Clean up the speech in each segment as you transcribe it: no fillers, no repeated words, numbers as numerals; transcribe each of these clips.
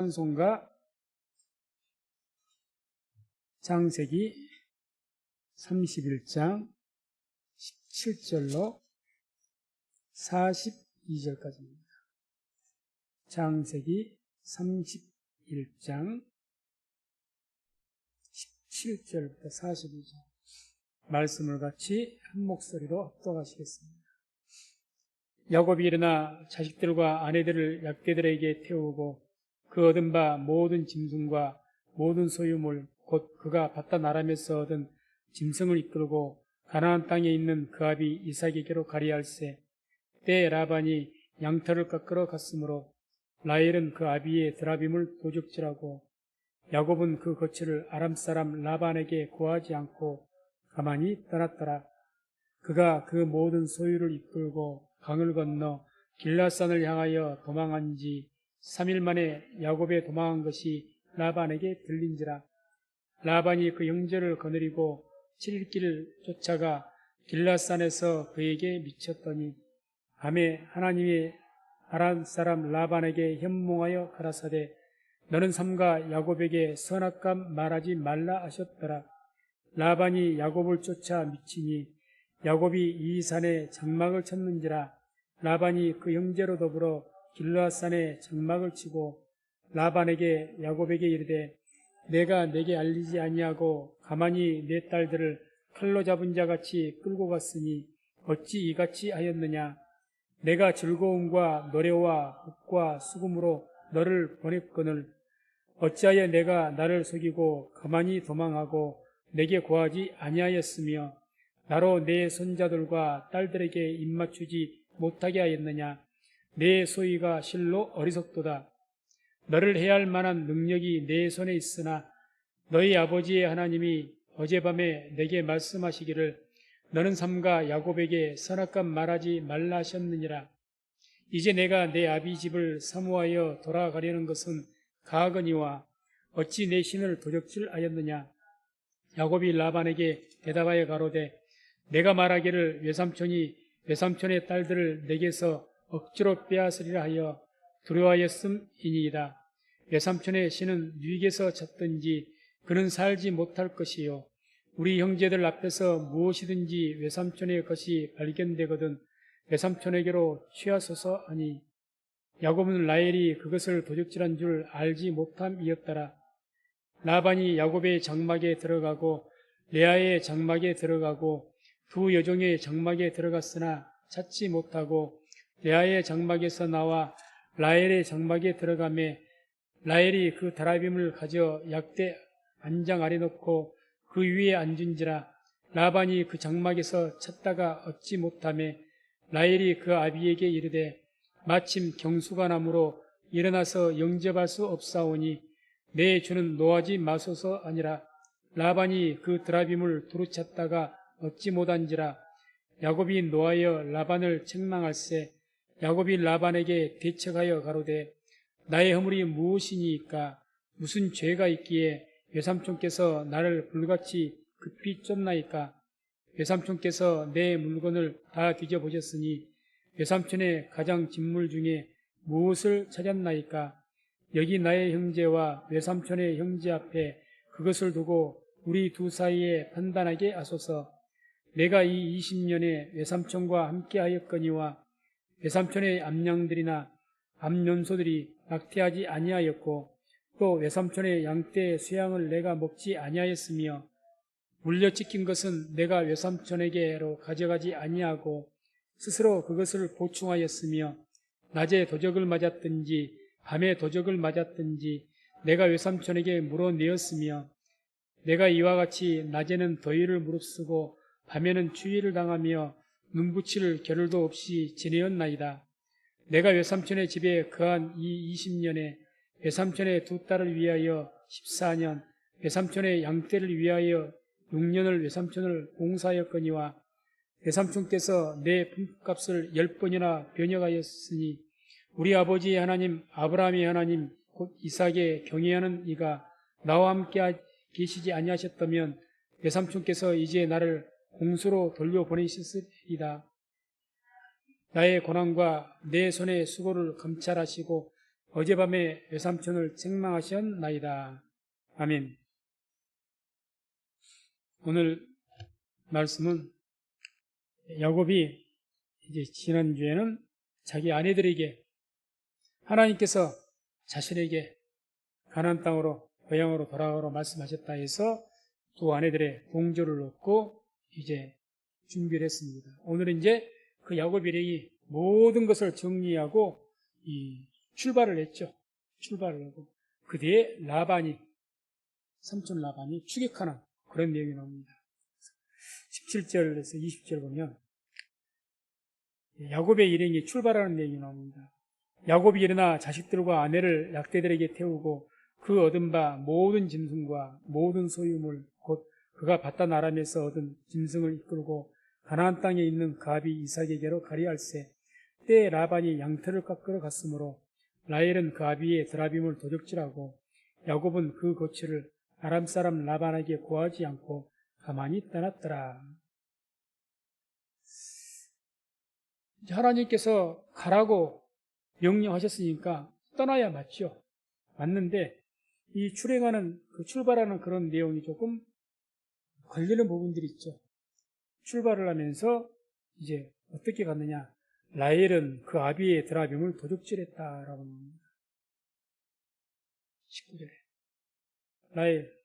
찬송가 창세기 31장 17절로 42절까지입니다. 창세기 31장 17절부터 42절 말씀을 같이 한 목소리로 합독하시겠습니다. 야곱이 일어나 자식들과 아내들을 약대들에게 태우고 그 얻은 바 모든 짐승과 모든 소유물 곧 그가 바다 나라면서 얻은 짐승을 이끌고 가나안 땅에 있는 그 아비 이삭에게로 가리할세. 때에 라반이 양털을 깎으러 갔으므로 라헬은 그 아비의 드라빔을 도적질하고 야곱은 그 거처를 아람 사람 라반에게 구하지 않고 가만히 떠났더라. 그가 그 모든 소유를 이끌고 강을 건너 길라산을 향하여 도망한 지 3일 만에 야곱의 도망한 것이 라반에게 들린지라. 라반이 그 형제를 거느리고 7일길을 쫓아가 길라산에서 그에게 미쳤더니 밤에 하나님이 아람 사람 라반에게 현몽하여 가라사대 너는 삼가 야곱에게 선악감 말하지 말라 하셨더라. 라반이 야곱을 쫓아 미치니 야곱이 이 산에 장막을 쳤는지라. 라반이 그 형제로 더불어 길라산에 장막을 치고 라반에게 야곱에게 이르되 내가 내게 알리지 아니하고 가만히 내 딸들을 칼로 잡은 자같이 끌고 갔으니 어찌 이같이 하였느냐. 내가 즐거움과 노래와 곡과 수금으로 너를 보냈거늘 어찌하여 내가 나를 속이고 가만히 도망하고 내게 구하지 아니하였으며 나로 내 손자들과 딸들에게 입맞추지 못하게 하였느냐. 내 소위가 실로 어리석도다. 너를 해할 만한 능력이 내 손에 있으나 너희 아버지의 하나님이 어젯밤에 내게 말씀하시기를 너는 삼가 야곱에게 선악감 말하지 말라 하셨느니라. 이제 내가 내 아비 집을 사모하여 돌아가려는 것은 가하거니와 어찌 내 신을 도적질하였느냐. 야곱이 라반에게 대답하여 가로되 내가 말하기를 외삼촌의 딸들을 내게서 억지로 빼앗으리라 하여 두려워하였음이니이다. 외삼촌의 신은 누이게서 잤든지 그는 살지 못할 것이요 우리 형제들 앞에서 무엇이든지 외삼촌의 것이 발견되거든 외삼촌에게로 취하소서 하니 야곱은 라헬이 그것을 도적질한 줄 알지 못함이었더라. 라반이 야곱의 장막에 들어가고 레아의 장막에 들어가고 두 여종의 장막에 들어갔으나 찾지 못하고 레아의 장막에서 나와 라헬의 장막에 들어가매 라헬이 그 드라빔을 가져 약대 안장 아래 놓고 그 위에 앉은지라. 라반이 그 장막에서 찾다가 얻지 못하매 라헬이 그 아비에게 이르되 마침 경수가 나므로 일어나서 영접할 수 없사오니 내 주는 노하지 마소서 하니라. 라반이 그 드라빔을 두루 찾다가 얻지 못한지라. 야곱이 노하여 라반을 책망할세. 야곱이 라반에게 대척하여 가로되 나의 허물이 무엇이니까 무슨 죄가 있기에 외삼촌께서 나를 불같이 급히 쫓나이까. 외삼촌께서 내 물건을 다 뒤져보셨으니 외삼촌의 가장 진물 중에 무엇을 찾았나이까. 여기 나의 형제와 외삼촌의 형제 앞에 그것을 두고 우리 두 사이에 판단하게 하소서. 내가 이 20년에 외삼촌과 함께 하였거니와 외삼촌의 암양들이나 암연소들이 낙태하지 아니하였고 또 외삼촌의 양떼의 수양을 내가 먹지 아니하였으며 물려찢긴 것은 내가 외삼촌에게로 가져가지 아니하고 스스로 그것을 보충하였으며 낮에 도적을 맞았든지 밤에 도적을 맞았든지 내가 외삼촌에게 물어내었으며 내가 이와 같이 낮에는 더위를 무릅쓰고 밤에는 추위를 당하며 눈붙일 겨를도 없이 지내었나이다. 내가 외삼촌의 집에 거한 이 20년에 외삼촌의 두 딸을 위하여 14년, 외삼촌의 양떼를 위하여 6년을 외삼촌을 공사하였거니와 외삼촌께서 내 품값을 10번이나 변형하였으니 우리 아버지의 하나님 아브라함의 하나님 곧 이삭의 경외하는 이가 나와 함께 계시지 아니하셨다면 외삼촌께서 이제 나를 공수로 돌려보내셨으리이다. 나의 고난과 내 손의 수고를 감찰하시고 어젯밤에 외삼촌을 책망하셨나이다. 아멘. 오늘 말씀은 야곱이 이제 지난주에는 자기 아내들에게 하나님께서 자신에게 가나안 땅으로 고향으로 돌아가라고 말씀하셨다 해서 두 아내들의 동조를 얻고 이제 준비를 했습니다. 오늘은 이제 그 야곱 일행이 모든 것을 정리하고 출발을 했죠. 출발을 하고 그 뒤에 삼촌 라반이 추격하는 그런 내용이 나옵니다. 17절에서 20절 보면 야곱의 일행이 출발하는 내용이 나옵니다. 야곱이 일어나 자식들과 아내를 약대들에게 태우고 그 얻은 바 모든 짐승과 모든 소유물 곧 그가 바단 아람에서 얻은 짐승을 이끌고 가나안 땅에 있는 가비 이삭에게로 가리할세. 때에 라반이 양털을 깎으러 갔으므로 라헬은 그 아비의 드라빔을 도적질하고 야곱은 그 고치를 아람 사람 라반에게 고하지 않고 가만히 떠났더라. 하나님께서 가라고 명령하셨으니까 떠나야 맞죠. 맞는데 이 출발하는 그런 내용이 조금 걸리는 부분들이 있죠. 출발을 하면서 이제 어떻게 갔느냐. 라헬은 그 아비의 드라빔을 도적질했다라고 합니다. 19절에 라헬,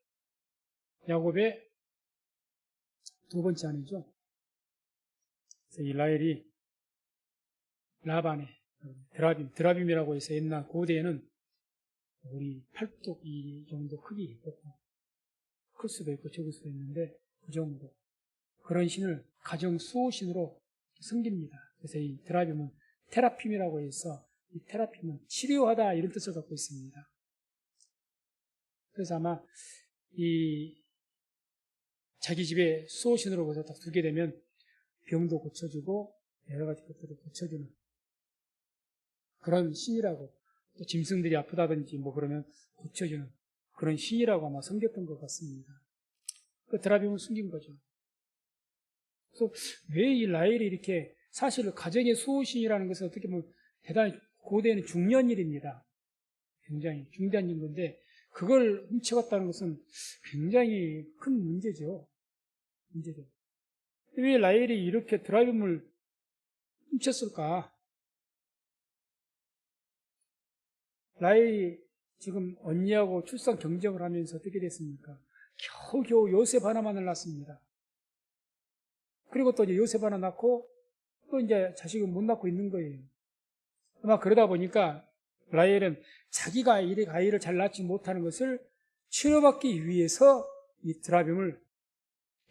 야곱의 두 번째 아내죠. 그래서 이 라헬이 라반의 드라빔이라고 해서 옛날 고대에는 우리 팔뚝 이 정도 크기 있거든요. 클 수도 있고 적을 수도 있는데 그 정도. 그런 신을 가정 수호신으로 섬깁니다. 그래서 이 드라빔은 테라핌이라고 해서 이 테라핌은 치료하다 이런 뜻을 갖고 있습니다. 그래서 아마 이 자기 집에 수호신으로 거기서 딱 두게 되면 병도 고쳐주고 여러 가지 것들을 고쳐주는 그런 신이라고, 또 짐승들이 아프다든지 뭐 그러면 고쳐주는 그런 신이라고 아마 섬겼던 것 같습니다. 그 드라빔을 숨긴 거죠. 그래서 왜 이 라헬이 이렇게 사실 가정의 수호신이라는 것은 어떻게 보면 대단히 고대에는 중요한 일입니다. 굉장히 중대한 건데 그걸 훔쳐갔다는 것은 굉장히 큰 문제죠. 왜 라헬이 이렇게 드라빔을 훔쳤을까? 라헬이 지금 언니하고 출산 경쟁을 하면서 어떻게 됐습니까? 겨우겨우 요셉 하나만을 낳습니다. 그리고 또 이제 요셉 하나 낳고 또 이제 자식은 못 낳고 있는 거예요. 아마 그러다 보니까 라헬은 자기가 아이를 잘 낳지 못하는 것을 치료받기 위해서 이 드라빔을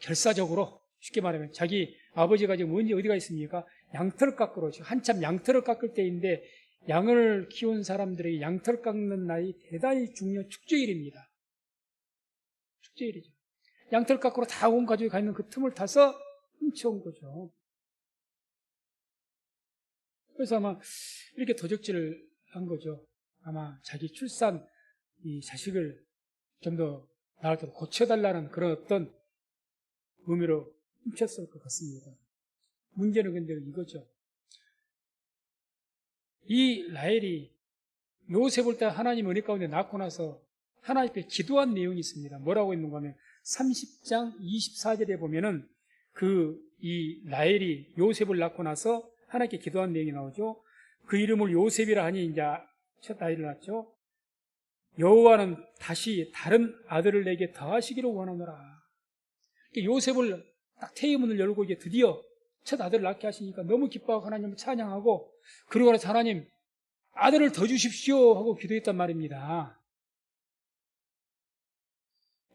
결사적으로, 쉽게 말하면 자기 아버지가 지금 어디가 있습니까? 양털 깎으러, 지금 한참 양털을 깎을 때인데 양을 키운 사람들에게 양털 깎는 날이 대단히 중요한 축제일입니다. 축제일이죠. 양털 깎으러 다 온 가족이 가 있는 그 틈을 타서 훔쳐온 거죠. 그래서 아마 이렇게 도적질을 한 거죠. 아마 자기 출산, 이 자식을 좀 더 나을 때 고쳐달라는 그런 어떤 의미로 훔쳤을 것 같습니다. 문제는 근데 이거죠. 이 라헬이 요셉을 때 하나님 은혜 가운데 낳고 나서 하나님께 기도한 내용이 있습니다. 뭐라고 있는가 하면 30장 24절에 보면은 이 라헬이 요셉을 낳고 나서 하나님께 기도한 내용이 나오죠. 그 이름을 요셉이라 하니 이제 첫 아이를 낳죠. 여호와는 다시 다른 아들을 내게 더하시기를 원하노라. 요셉을 딱 태의 문을 열고 이제 드디어 첫 아들을 낳게 하시니까 너무 기뻐하고 하나님을 찬양하고, 그러고 나서 하나님 아들을 더 주십시오 하고 기도했단 말입니다.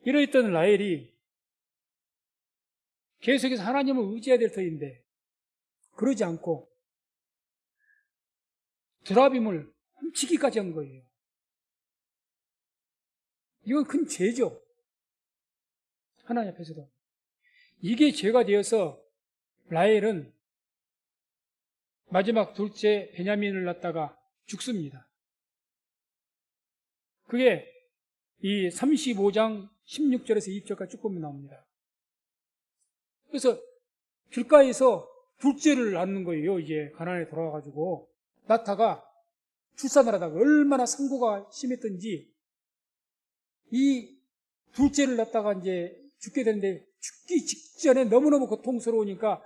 이러했던 라헬이 계속해서 하나님을 의지해야 될 터인데 그러지 않고 드라빔을 훔치기까지 한 거예요. 이건 큰 죄죠. 하나님 앞에서도. 이게 죄가 되어서 라헬은 마지막 둘째 베냐민을 낳다가 죽습니다. 그게 이 35장 16절에서 20절까지 쭉 보면 나옵니다. 그래서 길가에서 둘째를 낳는 거예요. 이제 가나안에 돌아가가지고 낳다가 출산을 하다가 얼마나 상고가 심했던지 이 둘째를 낳다가 이제 죽게 되는데 죽기 직전에 너무너무 고통스러우니까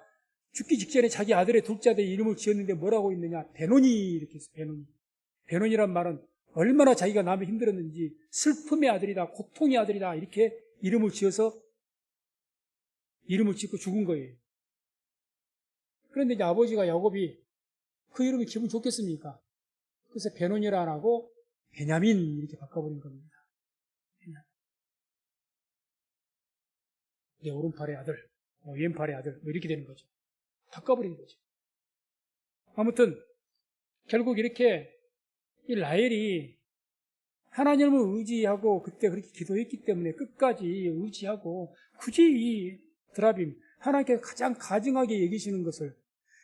죽기 직전에 자기 아들의 둘째 아들의 이름을 지었는데 뭐라고 있느냐? 베노니 이렇게 했어요. 베노니. 베노니란 말은 얼마나 자기가 남이 힘들었는지 슬픔의 아들이다, 고통의 아들이다 이렇게 이름을 지어서 이름을 짓고 죽은 거예요. 그런데 이제 아버지가 야곱이 그 이름이 기분 좋겠습니까? 그래서 베노니라 안 하고 베냐민 이렇게 바꿔버린 겁니다. 내 오른팔의 아들, 왼팔의 아들 이렇게 되는 거죠. 바꿔버린 거죠. 아무튼 결국 이렇게 이 라헬이 하나님을 의지하고 그때 그렇게 기도했기 때문에 끝까지 의지하고 굳이 이 드라빔 하나님께서 가장 가증하게 여기시는 것을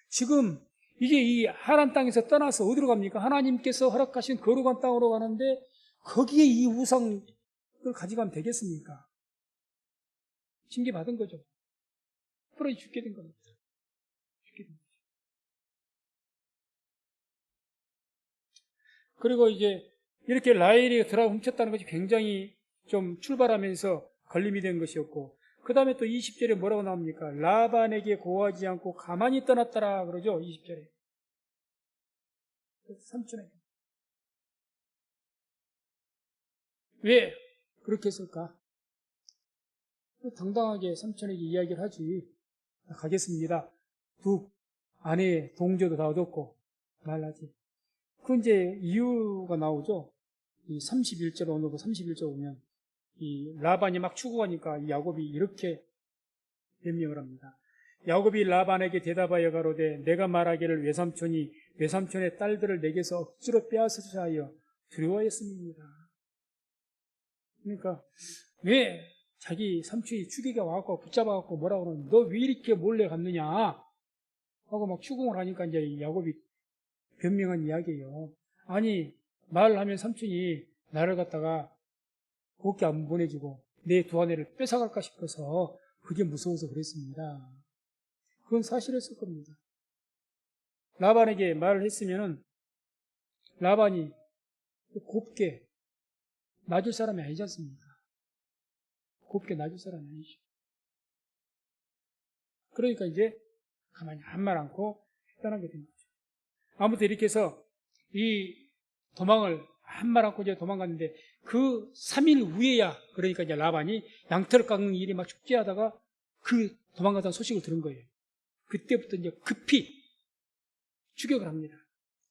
지금 이게 이 하란 땅에서 떠나서 어디로 갑니까? 하나님께서 허락하신 거룩한 땅으로 가는데 거기에 이 우상을 가져가면 되겠습니까? 징계받은 거죠. 부러져 죽게 된 겁니다. 죽게 된 거죠. 그리고 이제 이렇게 라헬이 드라빔 훔쳤다는 것이 굉장히 좀 출발하면서 걸림이 된 것이었고 그 다음에 또 20절에 뭐라고 나옵니까? 라반에게 고하지 않고 가만히 떠났더라 그러죠. 20절에. 삼촌에게. 왜 그렇게 했을까? 당당하게 삼촌에게 이야기를 하지. 가겠습니다. 두 아내의 동조도 다 얻었고 말하지. 그 이제 이유가 나오죠. 이 31절 오늘도 31절 오면 이 라반이 막 추구하니까 이 야곱이 이렇게 변명을 합니다. 야곱이 라반에게 대답하여 가로되 내가 말하기를 외삼촌의 딸들을 내게서 억지로 빼앗으려 하여 두려워했습니다. 그러니까 왜 자기 삼촌이 추기가 와갖고 붙잡아갖고 뭐라고 그러는 너 왜 이렇게 몰래 갔느냐 하고 막 추궁을 하니까 이제 야곱이 변명한 이야기예요. 아니 말을 하면 삼촌이 나를 갖다가 곱게 안 보내주고 내 두 아내를 뺏어갈까 싶어서 그게 무서워서 그랬습니다. 그건 사실이었을 겁니다. 라반에게 말을 했으면은 라반이 곱게 놔줄 사람이 아니지 않습니까? 곱게 놔줄 사람이 아니죠. 그러니까 이제 가만히 한 말 않고 떠나게 된 거죠. 아무튼 이렇게 해서 이 도망을 한 말 않고 이제 도망갔는데 그 3일 후에야 그러니까 이제 라반이 양털 깎는 일이 막 축제하다가 그 도망가다는 소식을 들은 거예요. 그때부터 이제 급히 추격을 합니다.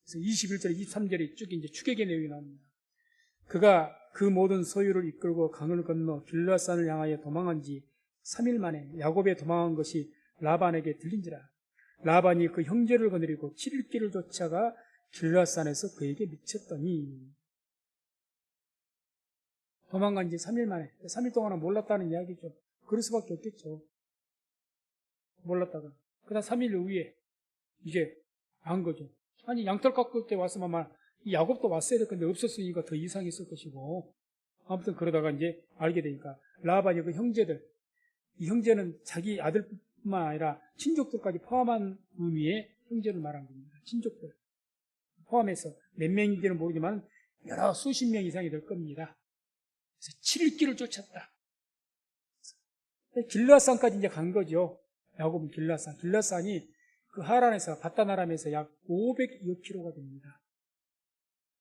그래서 21절, 23절에 쭉 이제 추격의 내용이 나옵니다. 그가 그 모든 소유를 이끌고 강을 건너 길르앗산을 향하여 도망한 지 3일 만에 야곱에 도망한 것이 라반에게 들린지라. 라반이 그 형제를 거느리고 7일 길을 쫓아가 길르앗산에서 그에게 미쳤더니 도망간 지 3일 만에 3일 동안은 몰랐다는 이야기죠. 그럴 수밖에 없겠죠. 몰랐다가 그다음 3일 후에 이제 안 거죠. 아니 양털 깎을 때 왔으면 아마 이 야곱도 왔어야 될 건데 없었으니까 더 이상했을 것이고 아무튼 그러다가 이제 알게 되니까 라반이 그 형제들 이 형제는 자기 아들뿐만 아니라 친족들까지 포함한 의미의 형제를 말한 겁니다. 친족들 포함해서 몇 명인지는 모르지만 여러 수십 명 이상이 될 겁니다. 그래서 7일 길을 쫓았다. 길르앗산까지 이제 간 거죠. 야곱은 길르앗산이 그 하란에서 바다나람에서 약 500여 킬로가 됩니다.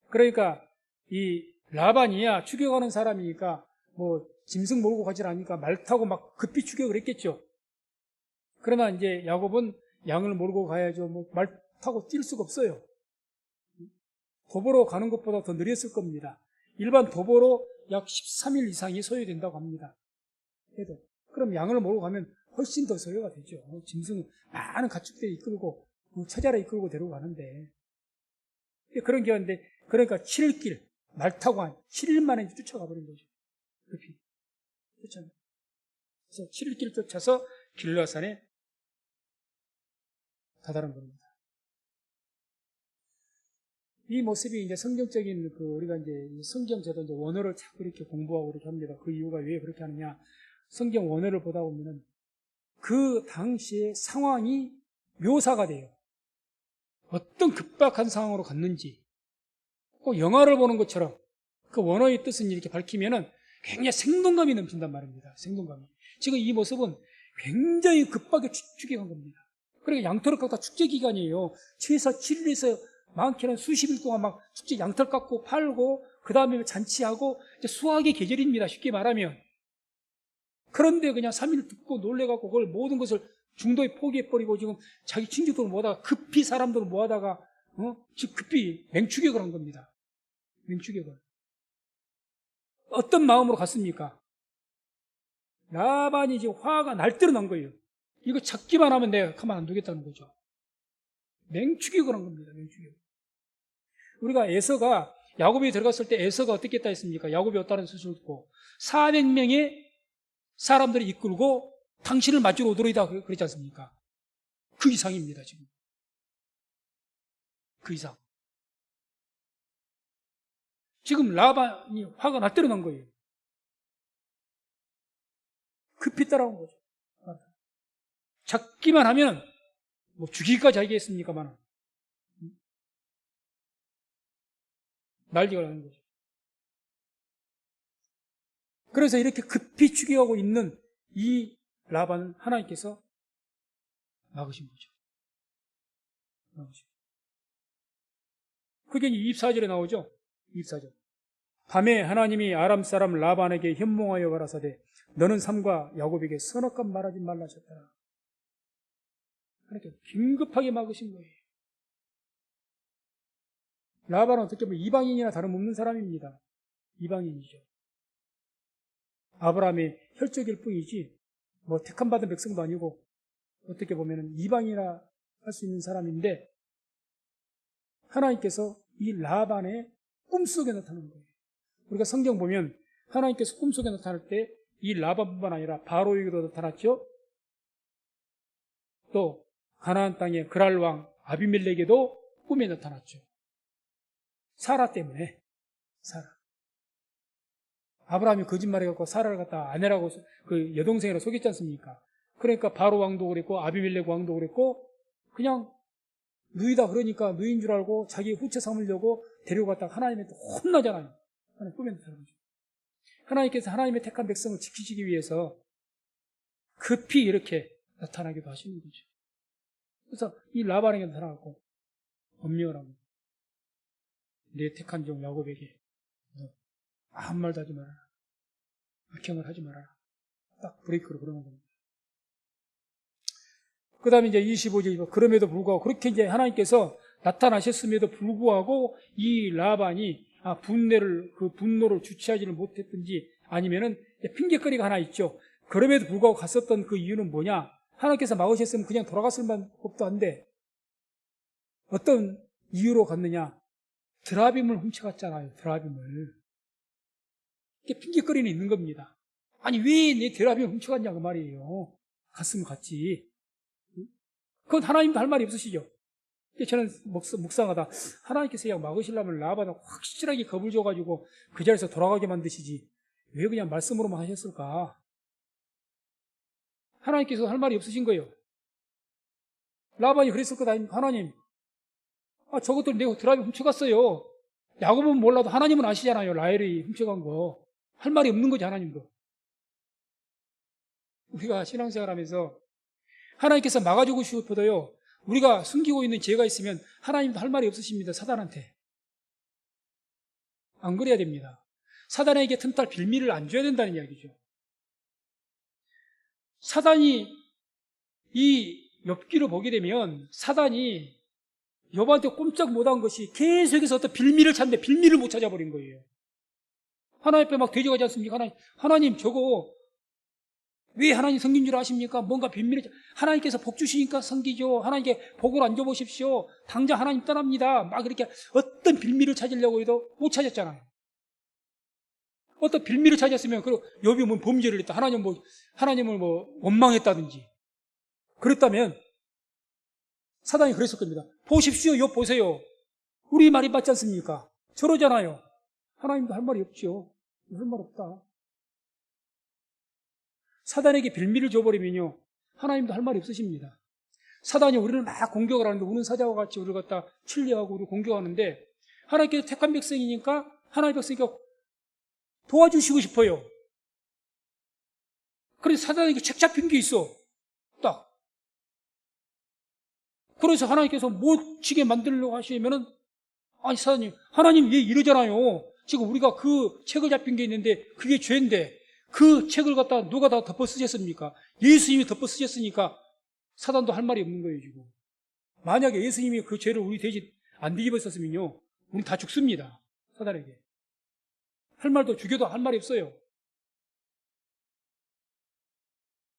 그러니까 이 라반이야 추격하는 사람이니까 뭐 짐승 몰고 가지 않으니까 말 타고 막 급히 추격을 했겠죠. 그러나 이제 야곱은 양을 몰고 가야죠. 뭐 말 타고 뛸 수가 없어요. 도보로 가는 것보다 더 느렸을 겁니다. 일반 도보로 약 13일 이상이 소요된다고 합니다. 그래도 그럼 양을 몰고 가면 훨씬 더 소요가 되죠. 짐승 많은 가축대 이끌고 처자를 이끌고 데려가는데 그런 경우인데 그러니까 7일 말 타고 한 7일 만에 쫓아가 버린 거죠. 급히 그래서 7일 쫓아서 길르앗산에 다다른 겁니다. 이 모습이 이제 성경적인 우리가 이제 성경 저도 이제 원어를 자꾸 이렇게 공부하고 이렇게 합니다. 그 이유가 왜 그렇게 하느냐? 성경 원어를 보다 보면은 그 당시의 상황이 묘사가 돼요. 어떤 급박한 상황으로 갔는지, 꼭 영화를 보는 것처럼 그 원어의 뜻은 이렇게 밝히면은 굉장히 생동감이 넘친단 말입니다. 생동감이. 지금 이 모습은 굉장히 급하게 축제한 겁니다. 그러니까 양털을 깎다 축제 기간이에요. 최소 7일에서 많게는 수십일 동안 막 축제 양털 깎고 팔고 그 다음에 잔치하고 이제 수학의 계절입니다. 쉽게 말하면. 그런데 그냥 3일 듣고 놀래갖고 그걸 모든 것을 중도에 포기해버리고 지금 자기 친구들을 모아다가 급히 사람들을 모아다가 즉 급히 맹추격을 한 겁니다. 맹추격을. 어떤 마음으로 갔습니까? 라반이 지금 화가 날대로 난 거예요. 이거 찾기만 하면 내가 가만 안 두겠다는 거죠. 맹추격을 한 겁니다. 맹추격. 우리가 에서가 야곱이 들어갔을 때 에서가 어떻게 했다 했습니까? 야곱이 어떠한 소식을 듣고 400명의 사람들이 이끌고 당신을 맞으러 오더이다 그랬지 않습니까? 그 이상입니다. 지금 그 이상. 지금 라반이 화가 날대로 난 거예요. 급히 따라온 거죠. 찾기만 하면 뭐 죽이기까지 하겠습니까만 난리가 나는 거죠. 그래서 이렇게 급히 죽여가고 있는 이 라반은 하나님께서 막으신 거죠. 막으신. 그게 24절에 나오죠. 24절. 밤에 하나님이 아람 사람 라반에게 현몽하여 가라사대 너는 삼가 야곱에게 선악감 말하지 말라셨다. 그러니까 긴급하게 막으신 거예요. 라반은 어떻게 보면 이방인이나 다름없는 사람입니다. 이방인이죠. 아브라함의 혈족일 뿐이지 뭐 택함 받은 백성도 아니고 어떻게 보면 이방인이라 할 수 있는 사람인데 하나님께서 이 라반의 꿈속에 나타난 거예요. 우리가 성경 보면 하나님께서 꿈속에 나타날 때 이 라반뿐만 아니라 바로에게도 나타났죠. 또 가나안 땅의 그랄 왕 아비멜렉에게도 꿈에 나타났죠. 사라 때문에. 사라. 아브라함이 거짓말해갖고 사라를 갖다 아내라고 그 여동생이라고 속였지 않습니까? 그러니까 바로 왕도 그랬고 아비멜렉 왕도 그랬고 그냥 누이다 그러니까 누이인 줄 알고 자기 후처 삼으려고 데려갔다가 하나님한테 혼나잖아요. 하나님 꿈에 나타난 거죠. 하나님께서 하나님의 택한 백성을 지키시기 위해서 급히 이렇게 나타나기도 하시는 거죠. 그래서 이 라반에게 나타나고 엄명을 합니다. 내 택한 종 야곱에게 너 아무 말도 하지 말아라. 악행을 하지 말아라. 딱 브레이크로 그러는 겁니다. 그 다음에 이제 25절, 그럼에도 불구하고, 그렇게 이제 하나님께서 나타나셨음에도 불구하고, 이 라반이, 그 분노를 주체하지를 못했든지, 아니면은, 핑계거리가 하나 있죠. 그럼에도 불구하고 갔었던 그 이유는 뭐냐? 하나님께서 막으셨으면 그냥 돌아갔을 법도 한데, 어떤 이유로 갔느냐? 드라빔을 훔쳐갔잖아요, 드라빔을. 이게 핑계거리는 있는 겁니다. 아니, 왜 내 드라빔을 훔쳐갔냐, 그 말이에요. 갔으면 갔지. 그건 하나님도 할 말이 없으시죠. 저는 묵상하다 하나님께서 그냥 막으시려면 라반을 확실하게 겁을 줘가지고 그 자리에서 돌아가게 만드시지 왜 그냥 말씀으로만 하셨을까? 하나님께서 할 말이 없으신 거예요. 라반이 그랬을 것 아닙니까? 하나님, 저것들 내가 드라이브 훔쳐갔어요. 야곱은 몰라도 하나님은 아시잖아요. 라헬이 훔쳐간 거. 할 말이 없는 거지, 하나님도. 우리가 신앙생활하면서 하나님께서 막아주고 싶어도요, 우리가 숨기고 있는 죄가 있으면 하나님도 할 말이 없으십니다. 사단한테. 안 그래야 됩니다. 사단에게 틈탈 빌미를 안 줘야 된다는 이야기죠. 사단이 이 욥기를 보게 되면 사단이 욥한테 꼼짝 못한 것이 계속해서 어떤 빌미를 찾는데 빌미를 못 찾아버린 거예요. 하나님 앞에 막 되져가지 않습니까? 하나님 저거 왜 하나님 섬긴 줄 아십니까? 뭔가 빌미를 하나님께서 복 주시니까 섬기죠. 하나님께 복을 안 줘보십시오. 당장 하나님 떠납니다. 막 이렇게 어떤 빌미를 찾으려고 해도 못 찾았잖아요. 어떤 빌미를 찾았으면 그리고 욥이 뭐 범죄를 했다. 하나님을 원망했다든지 그랬다면 사단이 그랬을 겁니다. 보십시오. 욥 보세요. 우리 말이 맞지 않습니까? 저러잖아요. 하나님도 할 말이 없죠. 할 말 없다. 사단에게 빌미를 줘버리면요, 하나님도 할 말이 없으십니다. 사단이 우리를 막 공격을 하는데 우는 사자와 같이 우리를 갖다 치려하고 우리를 공격하는데 하나님께서 택한 백성이니까 하나님의 백성이니까 도와주시고 싶어요. 그래서 사단에게 책 잡힌 게 있어. 딱. 그래서 하나님께서 못 치게 만들려고 하시면은, 아니, 사단님, 하나님 왜 이러잖아요. 지금 우리가 그 책을 잡힌 게 있는데 그게 죄인데 그 책을 갖다 누가 다 덮어 쓰셨습니까? 예수님이 덮어 쓰셨으니까 사단도 할 말이 없는 거예요, 지금. 만약에 예수님이 그 죄를 우리 대신 안 뒤집어 썼으면요, 우리 다 죽습니다. 사단에게. 할 말도 죽여도 할 말이 없어요.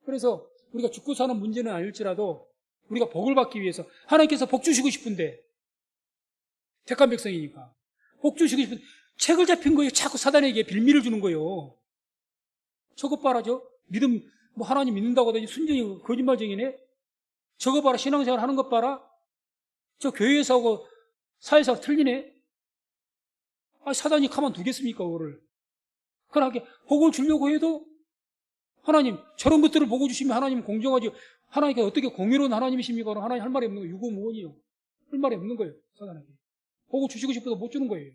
그래서 우리가 죽고 사는 문제는 아닐지라도 우리가 복을 받기 위해서 하나님께서 복 주시고 싶은데 택한 백성이니까 복 주시고 싶은데 책을 잡힌 거예요. 자꾸 사단에게 빌미를 주는 거예요. 저것 봐라, 믿음, 하나님 믿는다고 하더니 순전히 거짓말쟁이네? 저거 봐라, 신앙생활 하는 것 봐라? 저 교회에서 하고 사회에서 틀리네? 사단이 가만두겠습니까, 그거를? 그러나 복을 주려고 해도 하나님, 저런 것들을 보고 주시면 하나님 공정하지. 하나님께 어떻게 공의로운 하나님이십니까? 하나님 할 말이 없는 거예요. 유고무원이요. 할 말이 없는 거예요, 사단에게. 복을 주시고 싶어도 못 주는 거예요.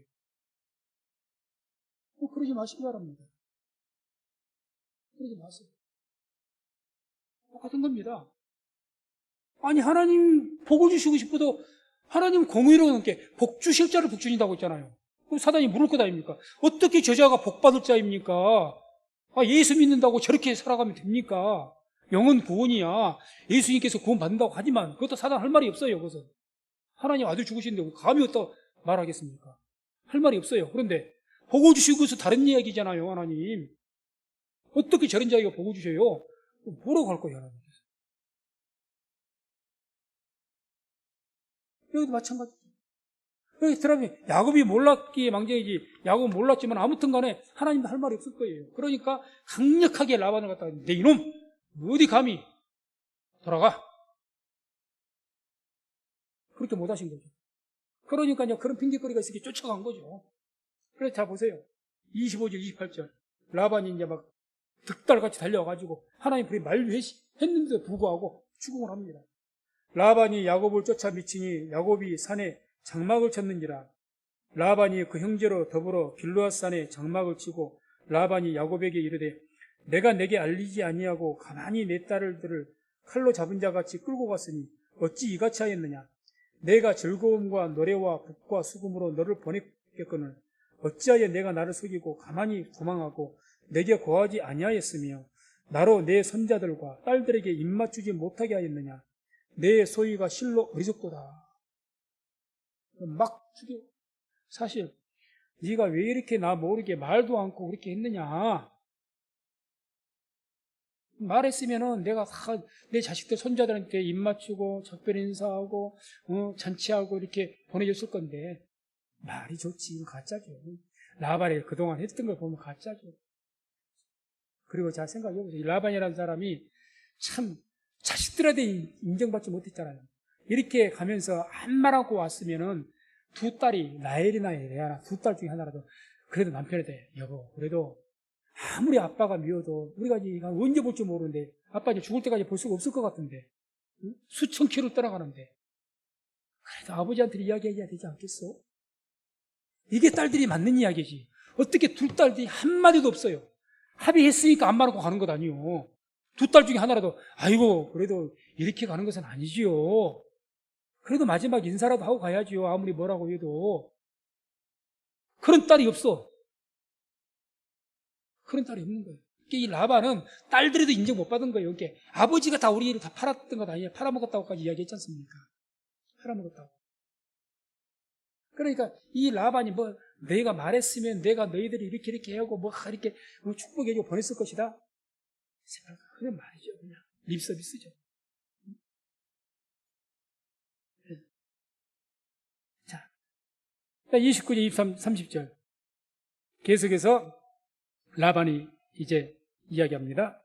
그러지 마시기 바랍니다. 그러지 마세요. 똑같은 겁니다. 아니, 하나님 복을 주시고 싶어도 하나님 공의로운 게 복 주실 자를 복 주신다고 했잖아요. 그럼 사단이 물을 것 아닙니까? 어떻게 저자가 복 받을 자입니까? 예수 믿는다고 저렇게 살아가면 됩니까? 영은 구원이야. 예수님께서 구원 받는다고 하지만 그것도 사단 할 말이 없어요. 그것은 하나님 아들 죽으시는데 감히 어디다 말하겠습니까? 할 말이 없어요. 그런데 복을 주시고서 다른 이야기잖아요. 하나님 어떻게 저런 자에게 복을 주셔요? 뭐라고 할 거예요, 하나님께서? 여기도 마찬가지죠. 여기 들어가면 야곱이 몰랐기에 망정이지. 야곱은 몰랐지만 아무튼 간에 하나님도 할 말이 없을 거예요. 그러니까 강력하게 라반을 갖다가 내 이놈 어디 감히 돌아가. 그렇게 못하신 거죠. 그러니까 이제 그런 핑계거리가 있으니 쫓아간 거죠. 그래서 자 보세요. 25절 28절 라반이 이제 막 득달같이 달려와가지고 하나님 불이 만류했는데도 불구하고 추궁을 합니다. 라반이 야곱을 쫓아 미치니 야곱이 산에 장막을 쳤는지라. 라반이 그 형제로 더불어 길르앗 산에 장막을 치고 라반이 야곱에게 이르되 내가 내게 알리지 아니하고 가만히 내 딸들을 칼로 잡은 자같이 끌고 갔으니 어찌 이같이 하였느냐. 내가 즐거움과 노래와 북과 수금으로 너를 보냈겠거늘 어찌하여 내가 나를 속이고 가만히 도망하고 내게 고하지 아니하였으며 나로 내 손자들과 딸들에게 입맞추지 못하게 하였느냐. 내 소유가 실로 어리석도다. 막 죽여. 사실 네가 왜 이렇게 나 모르게 말도 않고 그렇게 했느냐. 말했으면은 내가 내 자식들 손자들한테 입맞추고 작별 인사하고 잔치하고 이렇게 보내줬을 건데 말이 좋지. 가짜죠. 라반이 그동안 했던 걸 보면 가짜죠. 그리고 자 생각해보세요. 라반이라는 사람이 참 자식들한테 인정받지 못했잖아요. 이렇게 가면서 한 말 하고 왔으면은 두 딸이 라헬이나 레아나 두 딸 중에 하나라도 그래도 남편한테 여보 그래도 아무리 아빠가 미워도 우리가 이제 언제 볼지 모르는데 아빠 이제 죽을 때까지 볼 수가 없을 것 같은데 수천 킬로 떠나가는데 그래도 아버지한테 이야기해야 되지 않겠어? 이게 딸들이 맞는 이야기지. 어떻게 두 딸들이 한마디도 없어요. 합의했으니까 안 말하고 가는 것 아니요. 두 딸 중에 하나라도 아이고 그래도 이렇게 가는 것은 아니지요. 그래도 마지막 인사라도 하고 가야지요. 아무리 뭐라고 해도. 그런 딸이 없어. 그런 딸이 없는 거예요. 이 라반은 딸들에도 인정 못 받은 거예요. 이게 아버지가 다 우리 일을 다 팔았던 것 아니에요. 팔아먹었다고까지 이야기했지 않습니까? 팔아먹었다고. 그러니까 이 라반이 내가 말했으면 내가 너희들이 이렇게 하고 이렇게 축복해주고 보냈을 것이다. 그냥 말이죠. 그냥 립서비스죠. 자, 29절, 23, 30절 계속해서 라반이 이제 이야기합니다.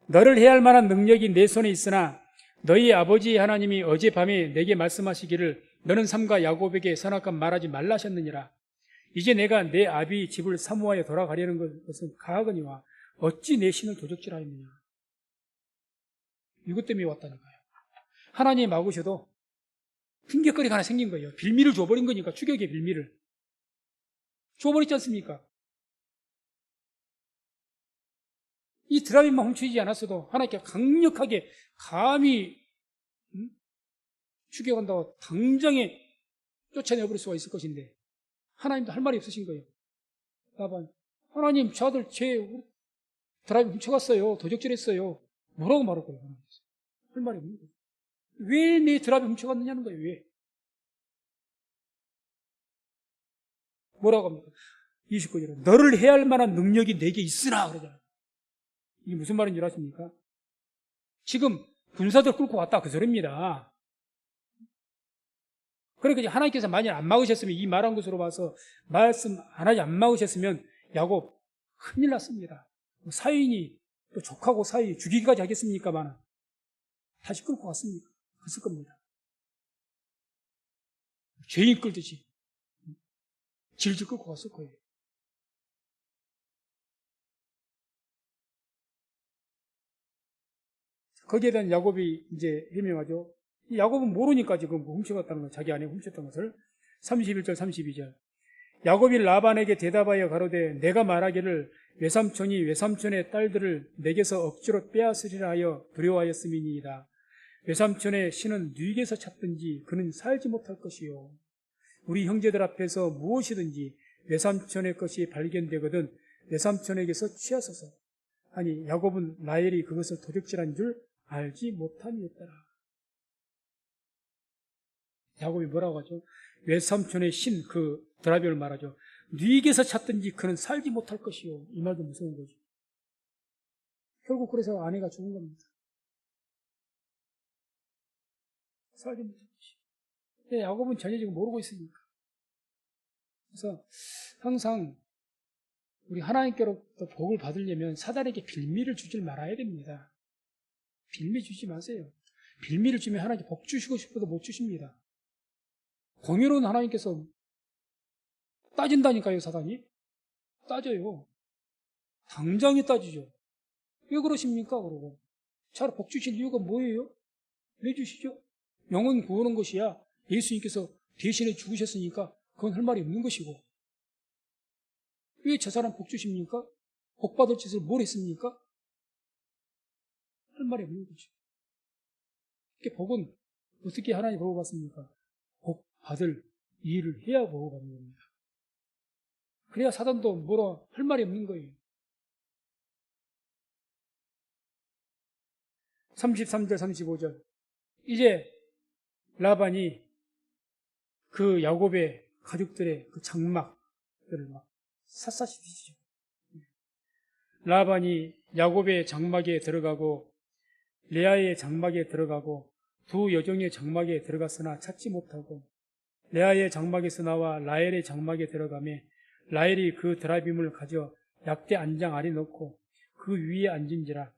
너를 해할 만한 능력이 내 손에 있으나 너희 아버지 하나님이 어젯밤에 내게 말씀하시기를 너는 삼가 야곱에게 선악간 말하지 말라 하셨느니라. 이제 내가 내 아비 집을 사모하여 돌아가려는 것은 가하거니와 어찌 내 신을 도적질하였느냐. 이것 때문에 왔다니까요. 하나님이 막으셔도 핑계거리가 하나 생긴 거예요. 빌미를 줘버린 거니까 추격의 빌미를. 줘버렸지 않습니까? 이 드라빔만 훔치지 않았어도 하나님께 강력하게 감히 죽여간다고 당장에 쫓아내버릴 수가 있을 것인데 하나님도 할 말이 없으신 거예요. 라반, 하나님 저 아들 제 드라빔 훔쳐갔어요. 도적질했어요. 뭐라고 말할 거예요? 할 말이 없는 거예요. 왜 내 드라빔 훔쳐갔느냐는 거예요. 왜? 뭐라고 합니까? 29절에 너를 해야 할 만한 능력이 내게 있으나 그러잖아요. 이게 무슨 말인 줄 아십니까? 지금 군사들 끌고 왔다 그 소리입니다. 그러니까 이제 하나님께서 만약 안 막으셨으면 이 말한 것으로 봐서 말씀 안 막으셨으면 야곱 큰일 났습니다. 사인이 또 족하고 사이 죽이기까지 하겠습니까만 다시 끌고 갔습니까? 갔을 겁니다. 죄인 끌듯이 질질 끌고 갔을 거예요. 거기에 대한 야곱이 이제 해명하죠. 이 야곱은 모르니까 지금 훔쳐갔다는 거, 자기 아내가 훔쳤던 것을. 31절, 32절. 야곱이 라반에게 대답하여 가로되 내가 말하기를 외삼촌이 외삼촌의 딸들을 내게서 억지로 빼앗으리라 하여 두려워하였음이니이다. 외삼촌의 신은 누이게서 찾든지 그는 살지 못할 것이요. 우리 형제들 앞에서 무엇이든지 외삼촌의 것이 발견되거든 외삼촌에게서 취하소서. 아니 야곱은 라헬이 그것을 도적질한 줄 알지 못함이었더라. 야곱이 뭐라고 하죠? 외삼촌의 신, 그 드라비를 말하죠. 네게서 찾든지 그는 살지 못할 것이요. 이 말도 무서운 거죠. 결국 그래서 아내가 죽은 겁니다. 살지 못할 것이요. 야곱은 전혀 지금 모르고 있으니까. 그래서 항상 우리 하나님께로부터 복을 받으려면 사단에게 빌미를 주질 말아야 됩니다. 빌미 주지 마세요. 빌미를 주면 하나님께 복 주시고 싶어도 못 주십니다. 공의로운 하나님께서 따진다니까요, 사단이. 따져요. 당장에 따지죠. 왜 그러십니까? 그러고. 차라리 복 주실 이유가 뭐예요? 왜 주시죠? 영혼 구하는 것이야 예수님께서 대신에 죽으셨으니까 그건 할 말이 없는 것이고. 왜 저 사람 복 주십니까? 복 받을 짓을 뭘 했습니까? 할 말이 없는 거죠. 이렇게 복은 어떻게 하나님 복을 받습니까? 복 받을 일을 해야 복을 받는 겁니다. 그래야 사단도 뭐라 할 말이 없는 거예요. 33절, 35절. 이제 라반이 그 야곱의 가족들의 그 장막들을 막 샅샅이 뒤지죠. 라반이 야곱의 장막에 들어가고 레아의 장막에 들어가고 두 여종의 장막에 들어갔으나 찾지 못하고 레아의 장막에서 나와 라헬의 장막에 들어가매 라헬이 그 드라빔을 가져 약대 안장 아래 넣고 그 위에 앉은지라.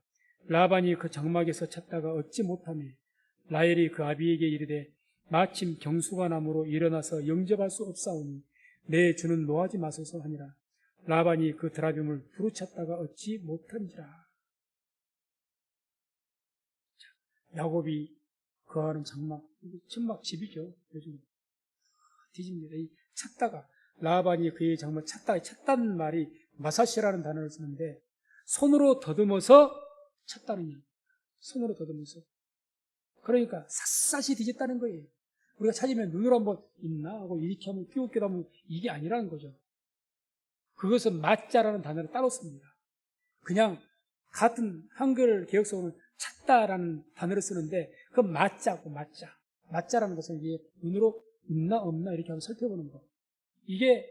라반이 그 장막에서 찾다가 얻지 못하며 라헬이 그 아비에게 이르되 마침 경수가 나무로 일어나서 영접할 수 없사오니 내 주는 노하지 마소서 하니라. 라반이 그 드라빔을 부르찾다가 얻지 못한지라. 야곱이 거하는 장막, 천막 집이죠. 요즘 뒤집니다. 이 찾다가 라반이 그의 장막 찾다는 말이 마사시라는 단어를 쓰는데 손으로 더듬어서 찾다는 일. 손으로 더듬어서. 그러니까 샅샅이 뒤졌다는 거예요. 우리가 찾으면 눈으로 한번 있나 하고 이렇게 하면 끼우기도 하면 이게 아니라는 거죠. 그것은 맞자라는 단어를 따로 씁니다. 그냥 같은 한글 개혁성어는 찾다라는 단어를 쓰는데 그건 맞자고 맞자. 맞자라는 것은 이게 눈으로 있나 없나 이렇게 한번 살펴보는 거. 이게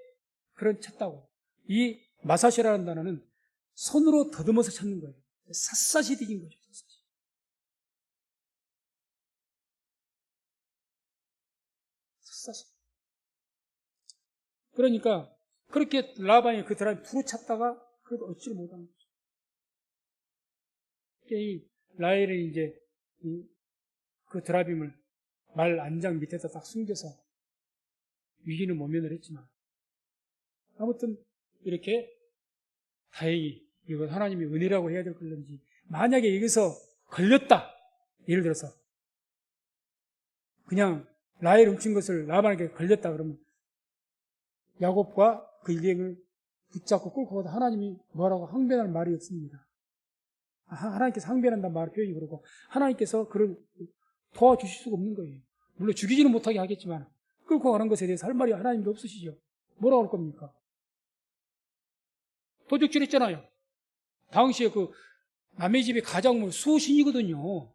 그런 찾다고. 이 마사시라는 단어는 손으로 더듬어서 찾는 거예요. 샅샅이 뒤진 거죠. 샅샅이. 그러니까 그렇게 라반이 그 드라빔 두루 찾다가 그래도 얻지를 못하는 거죠. 이 라헬이 이제 그 드라빔을 말 안장 밑에다 딱 숨겨서 위기는 모면을 했지만 아무튼 이렇게 다행히 이건 하나님이 은혜라고 해야 될 건지 만약에 여기서 걸렸다 예를 들어서 그냥 라헬 훔친 것을 라반에게 걸렸다 그러면 야곱과 그 일행을 붙잡고 끌고 가다 하나님이 뭐라고 항변할 말이 없습니다. 하나님께서 항변한다는 말을 표현이 그러고 하나님께서 그를 도와주실 수가 없는 거예요. 물론 죽이지는 못하게 하겠지만 끌고 가는 것에 대해서 할 말이 하나님도 없으시죠. 뭐라고 할 겁니까? 도적질했잖아요. 당시에 그 남의 집의 가장물 수호신이거든요.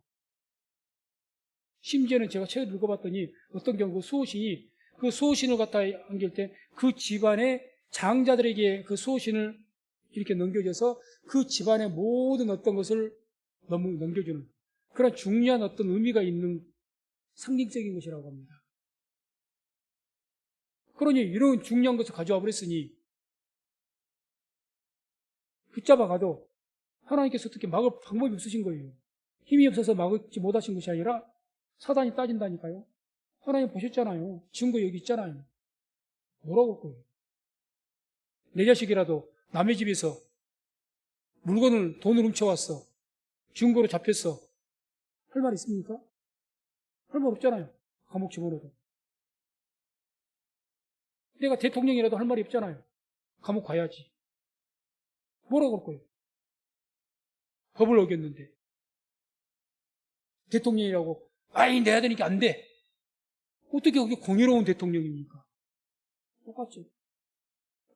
심지어는 제가 책을 읽어봤더니 어떤 경우 수호신이 그 수호신을 갖다 안길 때 그 집안의 장자들에게 그 수호신을 이렇게 넘겨줘서 그 집안의 모든 어떤 것을 넘겨주는 그런 중요한 어떤 의미가 있는 상징적인 것이라고 합니다. 그러니 이런 중요한 것을 가져와 버렸으니 붙잡아 가도 하나님께서 어떻게 막을 방법이 없으신 거예요. 힘이 없어서 막지 못하신 것이 아니라 사단이 따진다니까요. 하나님 보셨잖아요. 증거 여기 있잖아요. 뭐라고 할 거예요? 내 자식이라도 남의 집에서 돈을 훔쳐왔어. 증거로 잡혔어. 할 말 있습니까? 할 말 없잖아요. 감옥 집어넣어도. 내가 대통령이라도 할 말이 없잖아요. 감옥 가야지. 뭐라고 할 거예요? 법을 어겼는데. 대통령이라고, 내 아들이니까 안 돼. 어떻게 그게 공의로운 대통령입니까? 똑같죠.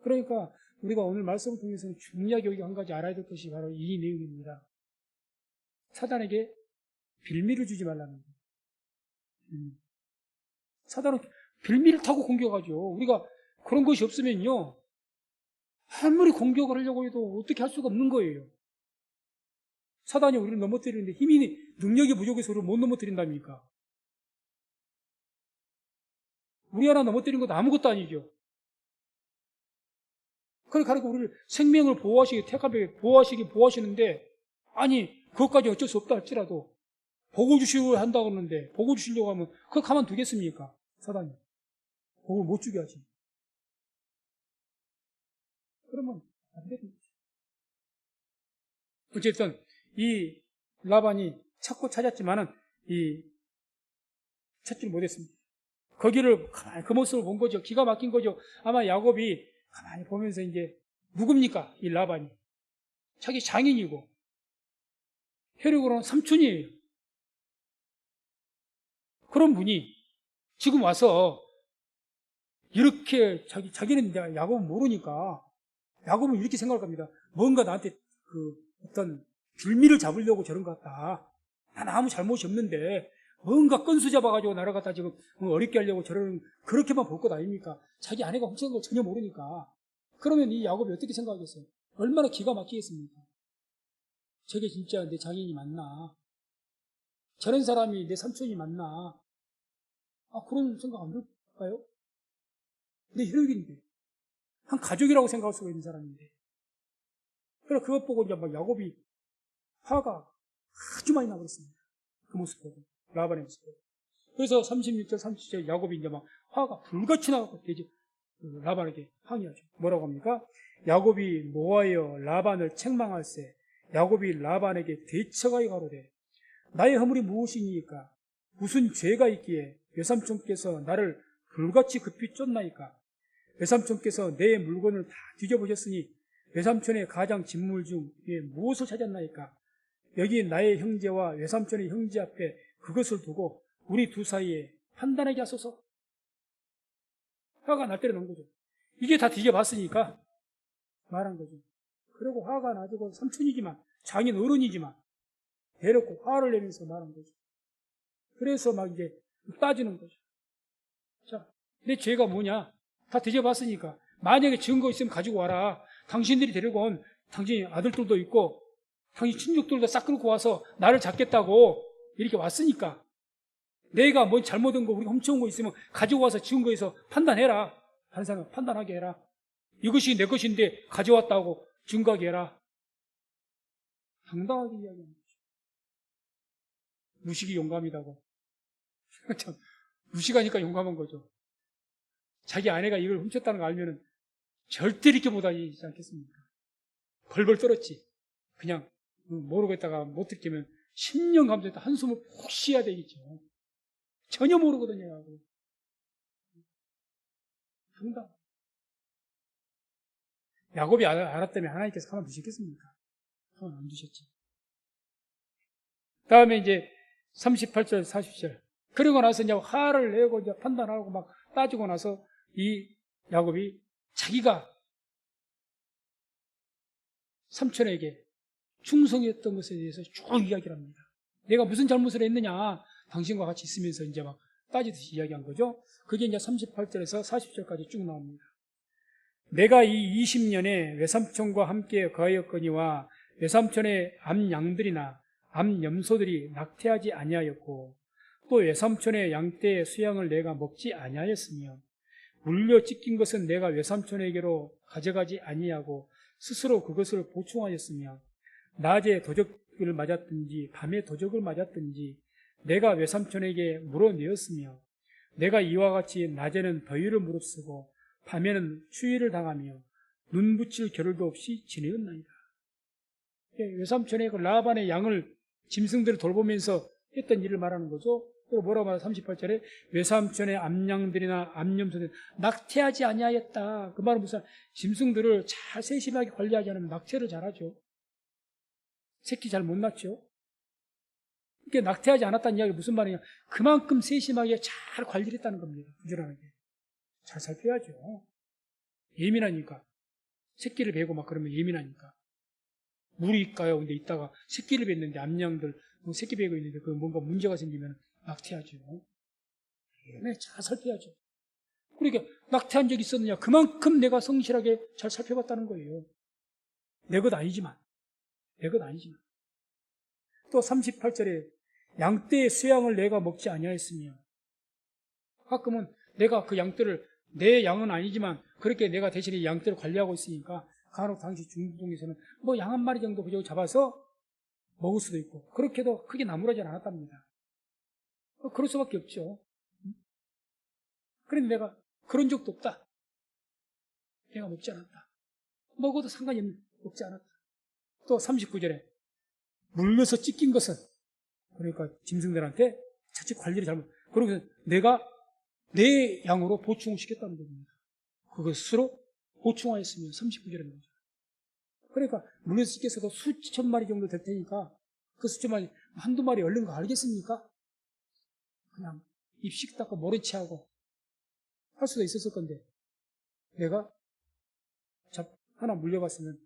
그러니까 우리가 오늘 말씀을 통해서는 중요하게 여기 한 가지 알아야 될 것이 바로 이 내용입니다. 사단에게 빌미를 주지 말라는 거예요. 사단은 빌미를 타고 공격하죠. 우리가 그런 것이 없으면요. 아무리 공격을 하려고 해도 어떻게 할 수가 없는 거예요. 사단이 우리를 넘어뜨리는데 능력이 부족해서 우리를 못 넘어뜨린답니까? 우리 하나 넘어뜨린 것도 아무것도 아니죠. 그러니까 우리를 생명을 보호하시는데, 그것까지 어쩔 수 없다 할지라도, 복을 주시려고 한다고 하는데, 복을 주시려고 하면, 그거 가만두겠습니까? 사단이. 복을 못 주게 하지. 그러면, 안 되는 거죠. 어쨌든, 이 라반이 찾았지만은, 찾지를 못했습니다. 거기를 가만히 그 모습을 본 거죠. 기가 막힌 거죠. 아마 야곱이 가만히 보면서 이제 누굽니까? 이 라반이. 자기 장인이고 혈육으로는 삼촌이에요. 그런 분이 지금 와서 이렇게 자기는 야곱은 모르니까 야곱은 이렇게 생각할 겁니다. 뭔가 나한테 어떤 빌미를 잡으려고 저런 것 같다. 난 아무 잘못이 없는데 뭔가 건수 잡아가지고 나를 갖다 지금 어렵게 하려고 그렇게만 볼 것 아닙니까? 자기 아내가 훔쳐간 걸 전혀 모르니까. 그러면 이 야곱이 어떻게 생각하겠어요? 얼마나 기가 막히겠습니까? 저게 진짜 내 장인이 맞나? 저런 사람이 내 삼촌이 맞나? 그런 생각 안 들까요? 내 혈육인데. 한 가족이라고 생각할 수가 있는 사람인데. 그래서 그것 보고 이제 막 야곱이 화가 아주 많이 나버렸습니다. 그 모습 보고. 라반의 모습 보고. 그래서 36절, 37절 야곱이 이제 막 화가 불같이 나고 라반에게 항의하죠. 뭐라고 합니까? 야곱이 노하여 라반을 책망할세. 야곱이 라반에게 대처하여 가로되 나의 허물이 무엇이니까? 무슨 죄가 있기에 외삼촌께서 나를 불같이 급히 쫓나이까? 외삼촌께서 내 물건을 다 뒤져보셨으니 외삼촌의 가장 진물 중에 무엇을 찾았나이까? 여기 나의 형제와 외삼촌의 형제 앞에 그것을 두고 우리 두 사이에 판단하게 하소서. 화가 날 때려 놓은 거죠. 이게 다 뒤져봤으니까 말한 거죠. 그리고 화가 나지고 삼촌이지만 장인 어른이지만 대놓고 화를 내면서 말한 거죠. 그래서 막 이제 따지는 거죠. 자, 내 죄가 뭐냐? 다 뒤져봤으니까 만약에 증거 있으면 가지고 와라. 당신들이 데리고 온 당신 아들들도 있고 당신 친족들도 싹 끌고 와서 나를 잡겠다고 이렇게 왔으니까 내가 뭔 잘못한 거 우리가 훔쳐온 거 있으면 가지고 와서 증거에서 판단해라. 다른 사람 판단하게 해라. 이것이 내 것인데 가져왔다고 증거하게 해라. 당당하게 이야기하는 거죠. 무식이 용감이다고. 참, 무식하니까 용감한 거죠. 자기 아내가 이걸 훔쳤다는 거 알면은 절대 이렇게 못하지 않겠습니까? 벌벌 떨었지. 그냥 모르겠다가 못 듣기면 10년 감정했다 한숨을 푹 쉬어야 되겠죠. 전혀 모르거든요. 당당. 야곱이 알았다면 하나님께서 가만 두셨겠습니까? 가만 안 두셨지. 다음에 이제 38절, 40절. 그러고 나서 이제 화를 내고 이제 판단하고 막 따지고 나서 이 야곱이 자기가 삼촌에게 충성했던 것에 대해서 쭉 이야기를 합니다. 내가 무슨 잘못을 했느냐, 당신과 같이 있으면서 이제 막 따지듯이 이야기한 거죠. 그게 이제 38절에서 40절까지 쭉 나옵니다. 내가 이 20년에 외삼촌과 함께 거하였거니와 외삼촌의 암양들이나 암염소들이 낙태하지 아니하였고 또 외삼촌의 양떼의 수양을 내가 먹지 아니하였으며 물려 찢긴 것은 내가 외삼촌에게로 가져가지 아니하고 스스로 그것을 보충하였으며 낮에 도적을 맞았든지 밤에 도적을 맞았든지 내가 외삼촌에게 물어내었으며 내가 이와 같이 낮에는 더위를 무릅쓰고 밤에는 추위를 당하며 눈 붙일 겨를도 없이 지내었나이다. 외삼촌의 그 라반의 양을 짐승들을 돌보면서 했던 일을 말하는 거죠. 그리고 뭐라고 말해? 38절에 외삼촌의 암양들이나 암염소들 낙태하지 아니하였다. 그 말은 무슨 짐승들을 잘 세심하게 관리하지 않으면 낙태를 잘하죠. 새끼 잘 못 낳죠. 이게 낙태하지 않았다는 이야기가 무슨 말이냐? 그만큼 세심하게 잘 관리를 했다는 겁니다. 부지런하게. 잘 살펴야죠. 예민하니까. 새끼를 베고 막 그러면 예민하니까. 물이 있까요? 근데 있다가 새끼를 뱉는데 암양들 뭐 새끼 베고 있는데 그 뭔가 문제가 생기면 낙태하죠. 네, 잘 살펴야죠. 그러니까 낙태한 적이 있었느냐? 그만큼 내가 성실하게 잘 살펴봤다는 거예요. 내 것 아니지만. 내 것 아니지만. 또 38절에 양떼의 수양을 내가 먹지 아니하였으며 가끔은 내가 그 양떼를 내 양은 아니지만 그렇게 내가 대신에 양떼를 관리하고 있으니까 간혹 당시 중동에서는 뭐 양 한 마리 정도 그저 잡아서 먹을 수도 있고 그렇게도 크게 나무라지 않았답니다. 그럴 수밖에 없죠. 그런데 내가 그런 적도 없다. 내가 먹지 않았다. 먹어도 상관이 없는 먹지 않았다. 또 39절에 물려서 찢긴 것은 그러니까 짐승들한테 자칫 관리를 잘못 그러고 내가 내 양으로 보충을 시켰다는 겁니다. 그것으로 보충하였으면 39절에 나오죠. 그러니까 물려서 찢겨서도 수천 마리 정도 될 테니까 그 수천 마리 한두 마리 얼른 거 알겠습니까? 그냥 입식 닦고 모른 채 하고 할 수도 있었을 건데 내가 하나 물려봤으면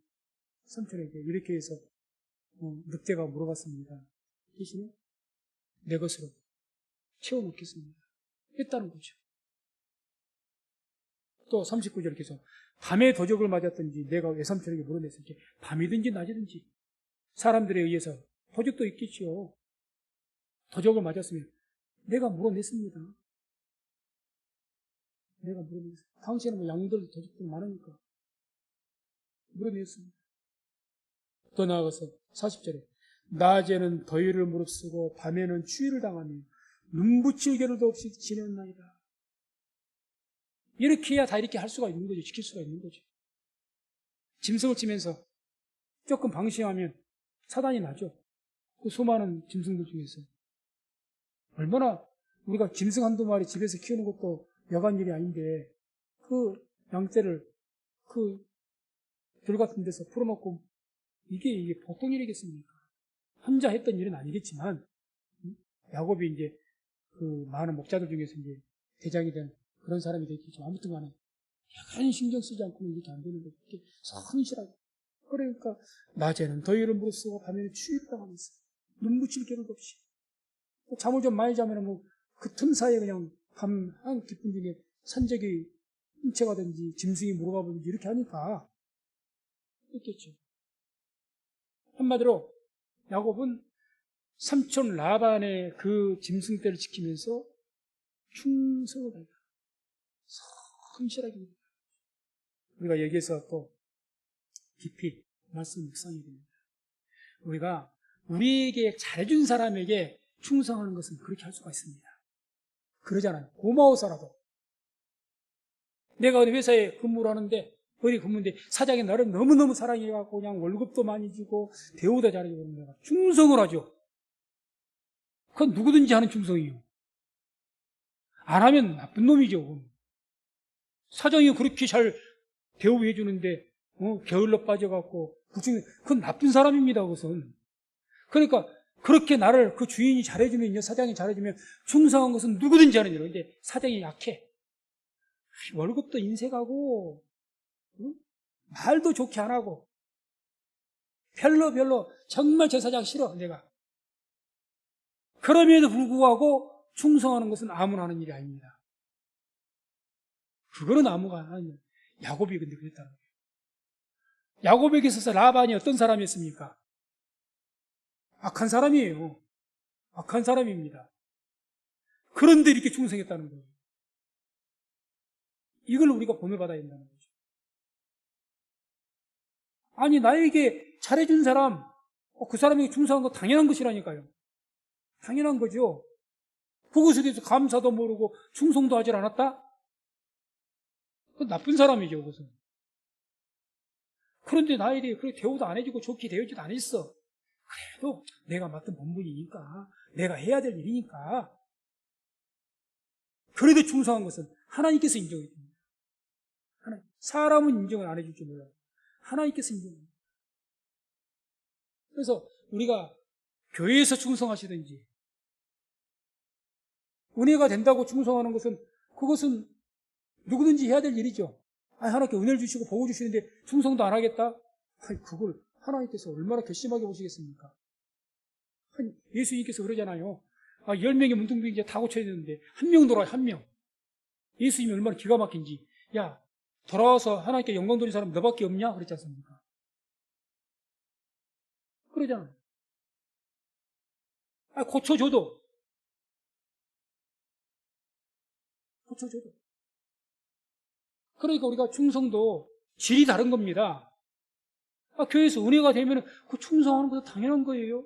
삼촌에게 이렇게 해서 늑대가 물어봤습니다. 대신에 내 것으로 채워놓겠습니다. 했다는 거죠. 또 39절 이렇게 해서 밤에 도적을 맞았든지 내가 외삼촌에게 물어냈을지 밤이든지 낮이든지 사람들에 의해서 도적도 있겠지요. 도적을 맞았으면 내가 물어냈습니다. 내가 물어냈습니다. 당시에는 뭐 양들 도적들 많으니까 물어냈습니다. 더 나아가서 40절에 낮에는 더위를 무릅쓰고 밤에는 추위를 당하며 눈붙일 겨를도 없이 지냈나이다. 이렇게 해야 다 이렇게 할 수가 있는 거죠. 지킬 수가 있는 거죠. 짐승을 치면서 조금 방심하면 사단이 나죠. 그 수많은 짐승들 중에서 얼마나 우리가 짐승 한두 마리 집에서 키우는 것도 여간 일이 아닌데 그 양떼를 그 들 같은 데서 풀어놓고 이게 보통 일이겠습니까? 혼자 했던 일은 아니겠지만 야곱이 이제 그 많은 목자들 중에서 이제 대장이 된 그런 사람이 됐겠죠. 아무튼 간에 약간 신경 쓰지 않고는 이렇게 안 되는 거죠. 이렇게 성실하게. 그러니까 낮에는 더위를 무릅쓰고 밤에는 추위를 당하면서 눈 붙일 겨를도 없이 잠을 좀 많이 자면 뭐 그 틈 사이에 그냥 밤 한 깊은 중에 산적이 훔쳐가든지 짐승이 물어가 보든지 이렇게 하니까 했겠죠. 한마디로 야곱은 삼촌 라반의 그 짐승떼를 지키면서 충성을 다했다. 성실하게. 우리가 여기에서 또 깊이 말씀 묵상해야 됩니다. 우리가 우리에게 잘해준 사람에게 충성하는 것은 그렇게 할 수가 있습니다. 그러잖아요. 고마워서라도. 내가 어디 회사에 근무를 하는데 어디 근무인데 사장이 나를 너무너무 사랑해갖고 그냥 월급도 많이 주고 대우도 잘해주고 그러면 내가 충성을 하죠. 그건 누구든지 하는 충성이에요. 안 하면 나쁜 놈이죠. 사장이 그렇게 잘 대우해 주는데 게을러 빠져갖고, 그건 나쁜 사람입니다, 그것은. 그러니까, 그렇게 나를 그 주인이 잘해주면, 사장이 잘해주면, 충성한 것은 누구든지 하는 일이에요. 근데 사장이 약해. 월급도 인색하고, 말도 좋게 안 하고, 별로, 정말 저 사장 싫어, 내가. 그럼에도 불구하고, 충성하는 것은 아무나 하는 일이 아닙니다. 그거는 아무나 하는 일. 야곱이 근데 그랬다는 거예요. 야곱에게 있어서 라반이 어떤 사람이었습니까? 악한 사람이에요. 악한 사람입니다. 그런데 이렇게 충성했다는 거예요. 이걸 우리가 본을 받아야 된다는 거죠. 아니, 나에게 잘해준 사람, 그 사람에게 충성한 거 당연한 것이라니까요. 당연한 거죠. 그것에 대해서 감사도 모르고 충성도 하질 않았다? 그건 나쁜 사람이죠, 그것은. 그런데 나에 대해 그렇게 대우도 안 해주고 좋게 대우지도 안 했어. 그래도 내가 맡은 본분이니까, 내가 해야 될 일이니까. 그래도 충성한 것은 하나님께서 인정해 줍니다. 사람은 인정을 안 해줄지 몰라요. 하나님께서 인정합니다. 그래서 우리가 교회에서 충성하시든지, 은혜가 된다고 충성하는 것은, 그것은 누구든지 해야 될 일이죠. 하나님께 은혜를 주시고 복을 주시는데 충성도 안 하겠다? 그걸 하나님께서 얼마나 괘씸하게 보시겠습니까? 예수님께서 그러잖아요. 10명의 문둥병 이제 다 고쳐야 되는데, 한 명 돌아요, 한 명. 예수님이 얼마나 기가 막힌지. 야, 돌아와서 하나님께 영광 돌린 사람 너밖에 없냐? 그랬지 않습니까? 그러잖아요. 고쳐줘도. 그러니까 우리가 충성도 질이 다른 겁니다. 교회에서 은혜가 되면 그 충성하는 것도 당연한 거예요.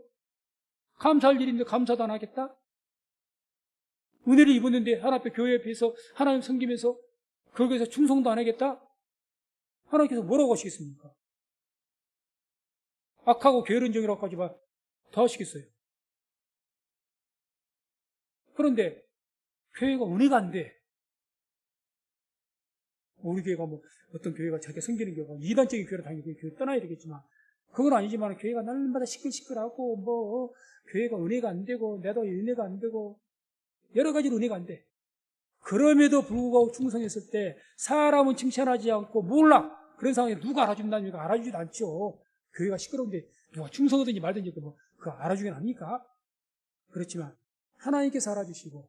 감사할 일인데 감사도 안 하겠다? 은혜를 입었는데 하나님 앞에 교회 앞에서 하나님 섬기면서 거기에서 충성도 안 하겠다? 하나님께서 뭐라고 하시겠습니까? 악하고 게으른종이라고 하지 마. 더 하시겠어요. 그런데 교회가 은혜가 안 돼. 우리 교회가 어떤 교회가 자기가 섬기는 교회가 이단적인 교회를 다니고 교회 떠나야 되겠지만, 그건 아니지만 교회가 날마다 시끌시끌하고 교회가 은혜가 안 되고 내도 은혜가 안 되고 여러 가지로 은혜가 안 돼. 그럼에도 불구하고 충성했을 때 사람은 칭찬하지 않고 몰라. 그런 상황에 누가 알아준다니까? 알아주지도 않죠. 교회가 시끄러운데 누가 충성하든지 말든지 그거 알아주긴 합니까? 그렇지만 하나님께서 알아주시고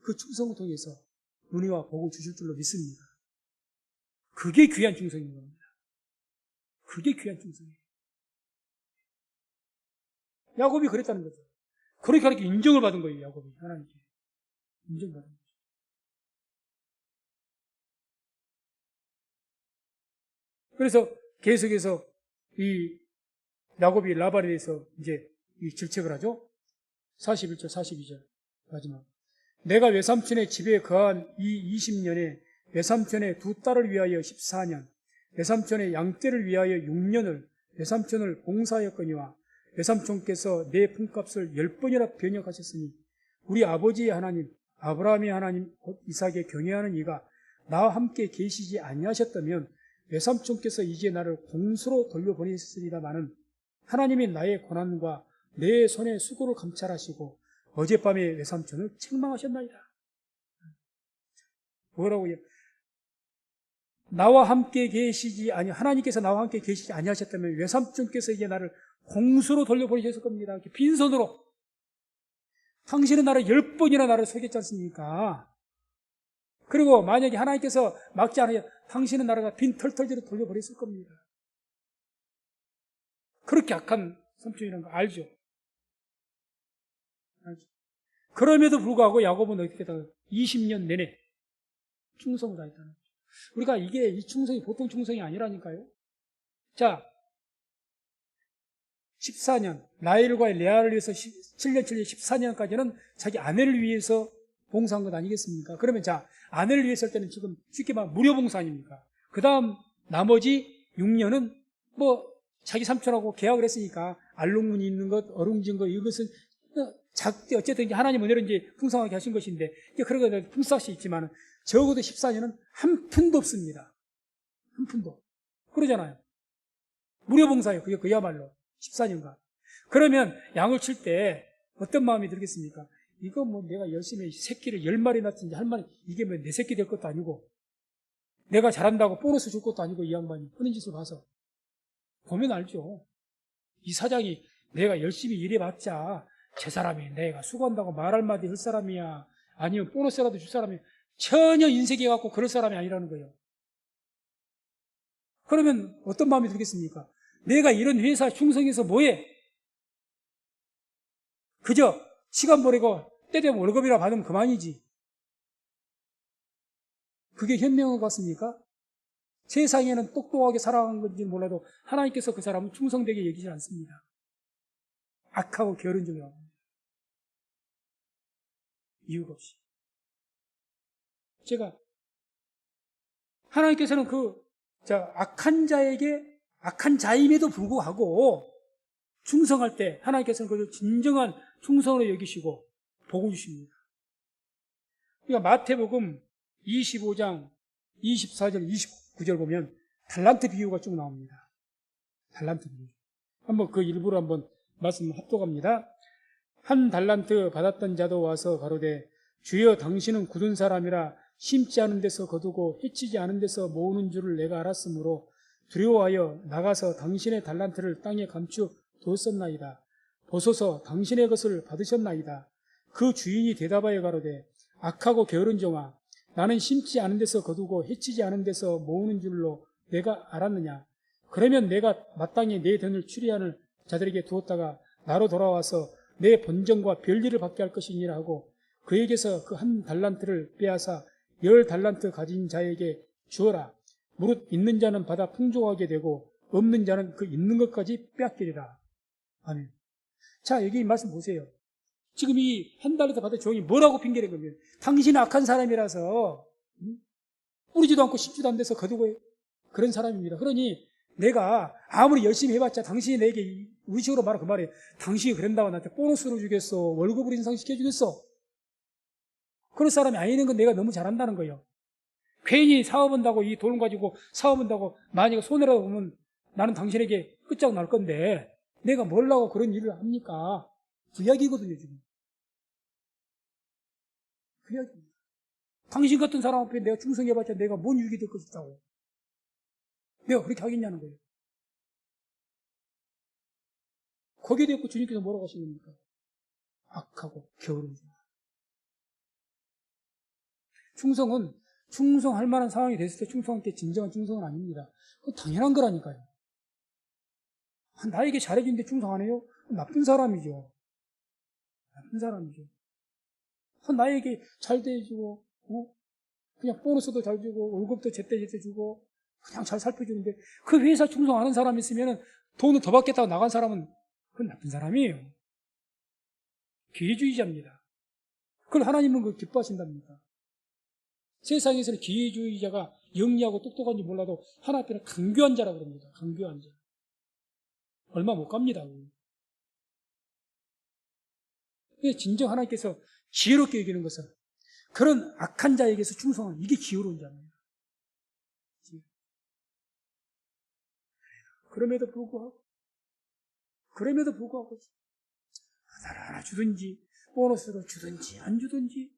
그 충성을 통해서 은혜와 복을 주실 줄로 믿습니다. 그게 귀한 충성인 겁니다. 그게 귀한 충성이에요. 야곱이 그랬다는 거죠. 그러니까 이렇게 인정을 받은 거예요, 야곱이. 하나님께. 인정받은 거죠. 그래서 계속해서 이 야곱이 라반에 대해서 이제 이 질책을 하죠. 41절, 42절. 마지막. 내가 외삼촌의 집에 거한 이 20년에 외삼촌의 두 딸을 위하여 14년, 외삼촌의 양떼를 위하여 6년을 외삼촌을 봉사하였거니와 외삼촌께서 내 품값을 10번이나 변역하셨으니 우리 아버지의 하나님 아브라함의 하나님 곧 이삭에 경외하는 이가 나와 함께 계시지 아니하셨다면 외삼촌께서 이제 나를 공수로 돌려보내셨으리라마는 하나님이 나의 고난과 내 손의 수고를 감찰하시고 어젯밤에 외삼촌을 책망하셨나이다. 뭐라고요? 나와 함께 계시지 아니 하나님께서 나와 함께 계시지 아니하셨다면 외삼촌께서 이제 나를 공수로 돌려보내셨을 겁니다. 빈손으로. 당신은 나를 10번이나 나를 속였지 않습니까? 그리고 만약에 하나님께서 막지 않으면 당신은 나라가 빈 털털지로 돌려버렸을 겁니다. 그렇게 악한 삼촌이라는 거 알죠? 그럼에도 불구하고 야곱은 어떻게 다 20년 내내 충성을 다했다는 거죠. 우리가 이 충성이 보통 충성이 아니라니까요. 자, 14년, 라헬과 레아를 위해서 7년 14년까지는 자기 아내를 위해서 봉사한 것 아니겠습니까? 그러면 자, 아내를 위해서 할 때는 지금 쉽게 말하면 무료 봉사 아닙니까? 그 다음 나머지 6년은 자기 삼촌하고 계약을 했으니까 알록무늬 있는 것, 어룽진 것, 이것은 어쨌든 이제 하나님 은혜로 이제 풍성하게 하신 것인데, 그런 거 풍성할 수 있지만 적어도 14년은 한 푼도 없습니다. 한 푼도. 그러잖아요. 무료봉사예요. 그게 그야말로 14년간. 그러면 양을 칠 때 어떤 마음이 들겠습니까? 이거 뭐 내가 열심히 새끼를 10마리 낳든지 한 마리, 이게 뭐 내 새끼 될 것도 아니고 내가 잘한다고 보너스 줄 것도 아니고 이 양반이 하는 짓을 봐서 보면 알죠. 이 사장이 내가 열심히 일해봤자 제 사람이 내가 수고한다고 말 한마디 할 사람이야, 아니면 보너스라도 줄 사람이야, 전혀 인색해 갖고 그럴 사람이 아니라는 거예요. 그러면 어떤 마음이 들겠습니까? 내가 이런 회사 충성해서 뭐해? 그저 시간 보내고 때 되면 월급이나 받으면 그만이지. 그게 현명한 것 같습니까? 세상에는 똑똑하게 살아가는 건지 몰라도 하나님께서 그 사람은 충성되게 여기지 않습니다. 악하고 게으른 중에 이유가 없이. 제가 하나님께서는 악한 자에게 악한 자임에도 불구하고 충성할 때 하나님께서는 그걸 진정한 충성으로 여기시고 복을 주십니다. 그러니까 마태복음 25장 24절 29절 보면 달란트 비유가 쭉 나옵니다. 달란트 비유. 한번 그 일부를 한번 말씀 합독합니다. 한 달란트 받았던 자도 와서 가로되 주여 당신은 굳은 사람이라 심지 않은 데서 거두고 해치지 않은 데서 모으는 줄을 내가 알았으므로 두려워하여 나가서 당신의 달란트를 땅에 감추 두었었나이다. 보소서 당신의 것을 받으셨나이다. 그 주인이 대답하여 가로되 악하고 게으른 종아, 나는 심지 않은 데서 거두고 해치지 않은 데서 모으는 줄로 내가 알았느냐. 그러면 내가 마땅히 내 돈을 추리하는 자들에게 두었다가 나로 돌아와서 내 본전과 별일을 받게 할 것이니라 하고 그에게서 그 한 달란트를 빼앗아 10달란트 가진 자에게 주어라. 무릇 있는 자는 받아 풍족하게 되고 없는 자는 그 있는 것까지 빼앗기리라. 아멘. 자, 여기 이 말씀 보세요. 지금 이 한 달란트 받은 종이 뭐라고 핑계낸 겁니까? 당신은 악한 사람이라서 뿌리지도 않고 심지도 않는 데서 거두고 그런 사람입니다. 그러니 내가 아무리 열심히 해봤자 당신이 내게 우리식으로 말하면 그 말이에요. 당신이 그런다고 나한테 보너스로 주겠어, 월급으로 인상시켜 주겠어. 그런 사람이 아니는 건 내가 너무 잘한다는 거예요. 괜히 사업한다고 이 돈 가지고 사업한다고 만약에 손해라도 보면 나는 당신에게 끝장 날 건데 내가 뭘 하고 그런 일을 합니까? 구약이거든요, 지금. 구약입니다. 당신 같은 사람 앞에 내가 충성해봤자 내가 뭔 유익이 될 것이다고. 내가 그렇게 하겠냐는 거예요. 거기에 대해 주님께서 뭐라고 하신 겁니까? 악하고 게으른 자. 충성은 충성할 만한 상황이 됐을 때 충성할 때 진정한 충성은 아닙니다. 그건 당연한 거라니까요. 나에게 잘해주는데 충성 안 해요? 나쁜 사람이죠. 나쁜 사람이죠. 나에게 잘 대해주고, 그냥 보너스도 잘 주고, 월급도 제때 주고, 그냥 잘 살펴주는데, 그 회사 충성 안 하는 사람이 있으면 돈을 더 받겠다고 나간 사람은 그건 나쁜 사람이에요. 기회주의자입니다. 그걸 하나님은 그걸 기뻐하신답니다. 세상에서는 기회주의자가 영리하고 똑똑한지 몰라도 하나님 앞에는 강교한 자라고 그럽니다. 강교한 자. 얼마 못 갑니다. 근데 진정 하나님께서 지혜롭게 여기는 것은 그런 악한 자에게서 충성하는 이게 지혜로운 자입니다. 그럼에도 불구하고 하나 주든지 보너스로 주든지 안 주든지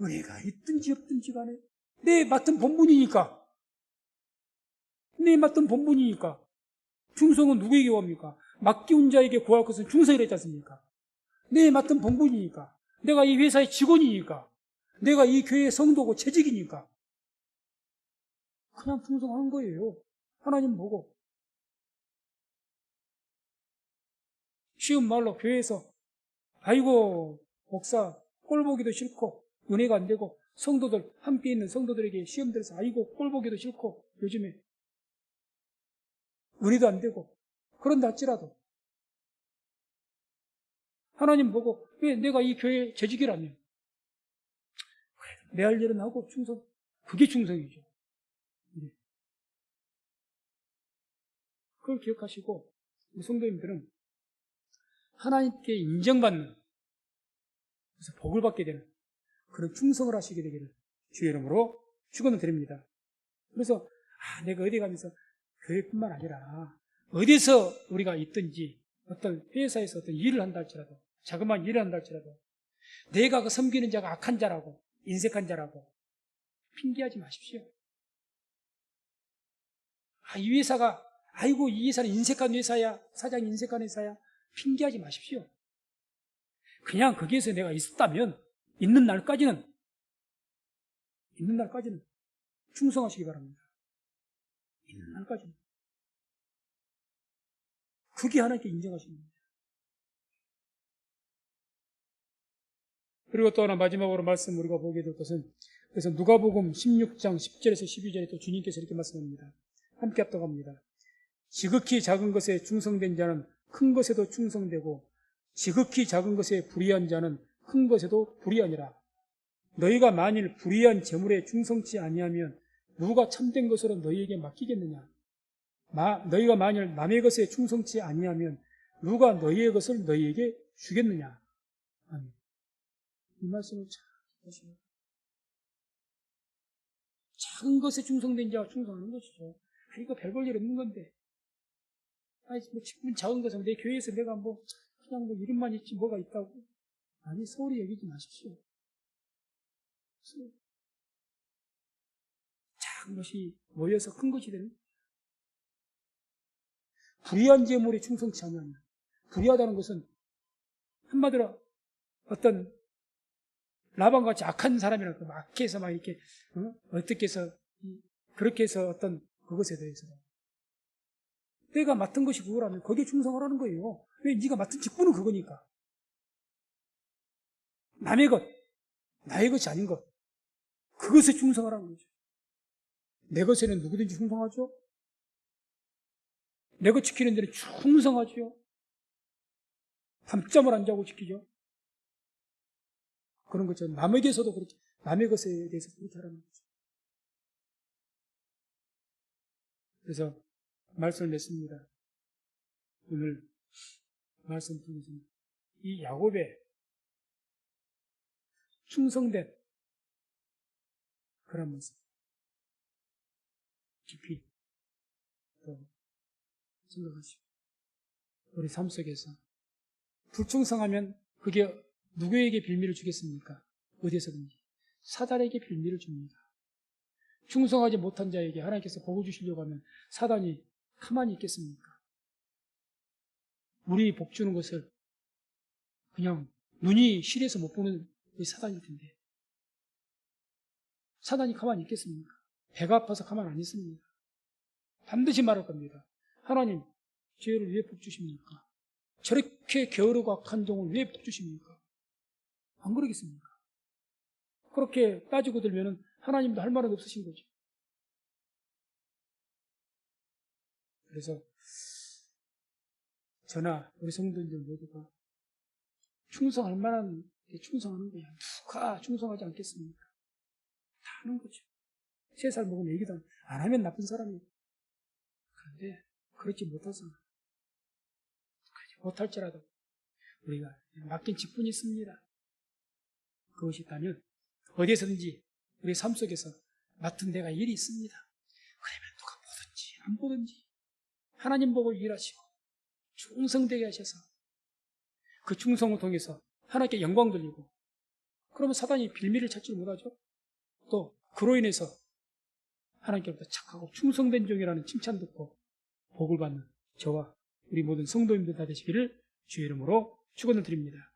은혜가 있든지 없든지 간에 내 맡은 본분이니까 충성은 누구에게 구합니까? 맡기운 자에게 구할 것은 충성이라 했지 않습니까? 내 맡은 본분이니까 내가 이 회사의 직원이니까 내가 이 교회의 성도고 재직이니까 그냥 충성하는 거예요. 하나님 보고 쉬운 말로 교회에서 아이고 목사 꼴보기도 싫고 은혜가 안 되고 성도들 함께 있는 성도들에게 시험 들어서 아이고 꼴보기도 싫고 요즘에 은혜도 안 되고 그런다 할지라도 하나님 보고 왜 내가 이 교회 재직이라면 내 할 일은 하고 충성 그게 충성이죠. 그걸 기억하시고 우리 성도님들은 하나님께 인정받는 그래서 복을 받게 되는 그런 충성을 하시게 되기를 주의 이름으로 축원을 드립니다. 그래서 내가 어디 가면서 교회뿐만 아니라 어디서 우리가 있든지 어떤 회사에서 어떤 일을 한다 할지라도 자그마한 일을 한다 할지라도 내가 그 섬기는 자가 악한 자라고 인색한 자라고 핑계하지 마십시오. 이 회사가 아이고 이 회사는 인색한 회사야, 사장이 인색한 회사야, 핑계하지 마십시오. 그냥 거기에서 내가 있었다면 있는 날까지는 충성하시기 바랍니다. 있는 날까지는. 그게 하나님께 인정하시는 겁니다. 그리고 또 하나 마지막으로 말씀 우리가 보게 될 것은, 그래서 누가복음 16장 10절에서 12절에 또 주님께서 이렇게 말씀합니다. 함께 합독합니다. 지극히 작은 것에 충성된 자는 큰 것에도 충성되고 지극히 작은 것에 불의한 자는 큰 것에도 불의하니라. 너희가 만일 불의한 재물에 충성치 아니하면 누가 참된 것으로 너희에게 맡기겠느냐? 너희가 만일 남의 것에 충성치 아니하면 누가 너희의 것을 너희에게 주겠느냐? 아멘. 이 말씀을 잘 보시면 작은 것에 충성된 자가 충성하는 것이죠. 이거 별 볼 일 없는 건데. 뭐 기분 작은 것은 내 교회에서 내가 그냥 이름만 있지 뭐가 있다고. 아니, 소홀히 여기지 마십시오. 작은 것이 모여서 큰 것이 되는. 불의한 재물에 충성치 않으면, 불의하다는 것은 한마디로 어떤 라반같이 악한 사람이라고 악해서 막 이렇게 어떻게 해서 그렇게 해서 어떤 그것에 대해서 내가 맡은 것이 그거라면 거기에 충성하라는 거예요. 왜? 네가 맡은 직분은 그거니까. 남의 것, 나의 것이 아닌 것, 그것에 충성하라는 거죠. 내 것에는 누구든지 충성하죠. 내 것 지키는 데는 충성하죠. 밤잠을 안 자고 지키죠. 그런 거죠. 남에게서도 그렇게, 남의 것에 대해서 그렇게 하라는 거죠. 그래서 말씀을 냈습니다. 오늘 말씀 통해서 이 야곱의 충성된 그런 모습 깊이 또 생각하시고 우리 삶 속에서 불충성하면 그게 누구에게 빌미를 주겠습니까? 어디에서든지 사단에게 빌미를 줍니다. 충성하지 못한 자에게 하나님께서 복을 주시려고 하면 사단이 가만히 있겠습니까? 우리 복 주는 것을 그냥 눈이 실해서 못 보는 우리 사단일 텐데 사단이 가만히 있겠습니까? 배가 아파서 가만히 안 있습니다. 반드시 말할 겁니다. 하나님, 죄를 왜 복 주십니까? 저렇게 게으르고 악한 종을 왜 복 주십니까? 안 그러겠습니까? 그렇게 따지고 들면은 하나님도 할 말은 없으신 거죠. 그래서 저나 우리 성도들 모두가 충성할 만한 게 충성하는 거야. 누가 충성하지 않겠습니까? 다 하는 거죠. 3살 먹으면 얘기도 안 하면 나쁜 사람이에요. 그런데 그렇지 못할지라도 우리가 맡긴 직분이 있습니다. 그것이 있다면 어디에서든지 우리 삶 속에서 맡은 데가 일이 있습니다. 그러면 누가 보든지 안 보든지 하나님 보고 일하시고 충성되게 하셔서 그 충성을 통해서 하나님께 영광 돌리고 그러면 사단이 빌미를 찾지 못하죠. 또 그로 인해서 하나님께로부터 착하고 충성된 종이라는 칭찬 듣고 복을 받는 저와 우리 모든 성도님들 다 되시기를 주의 이름으로 축원을 드립니다.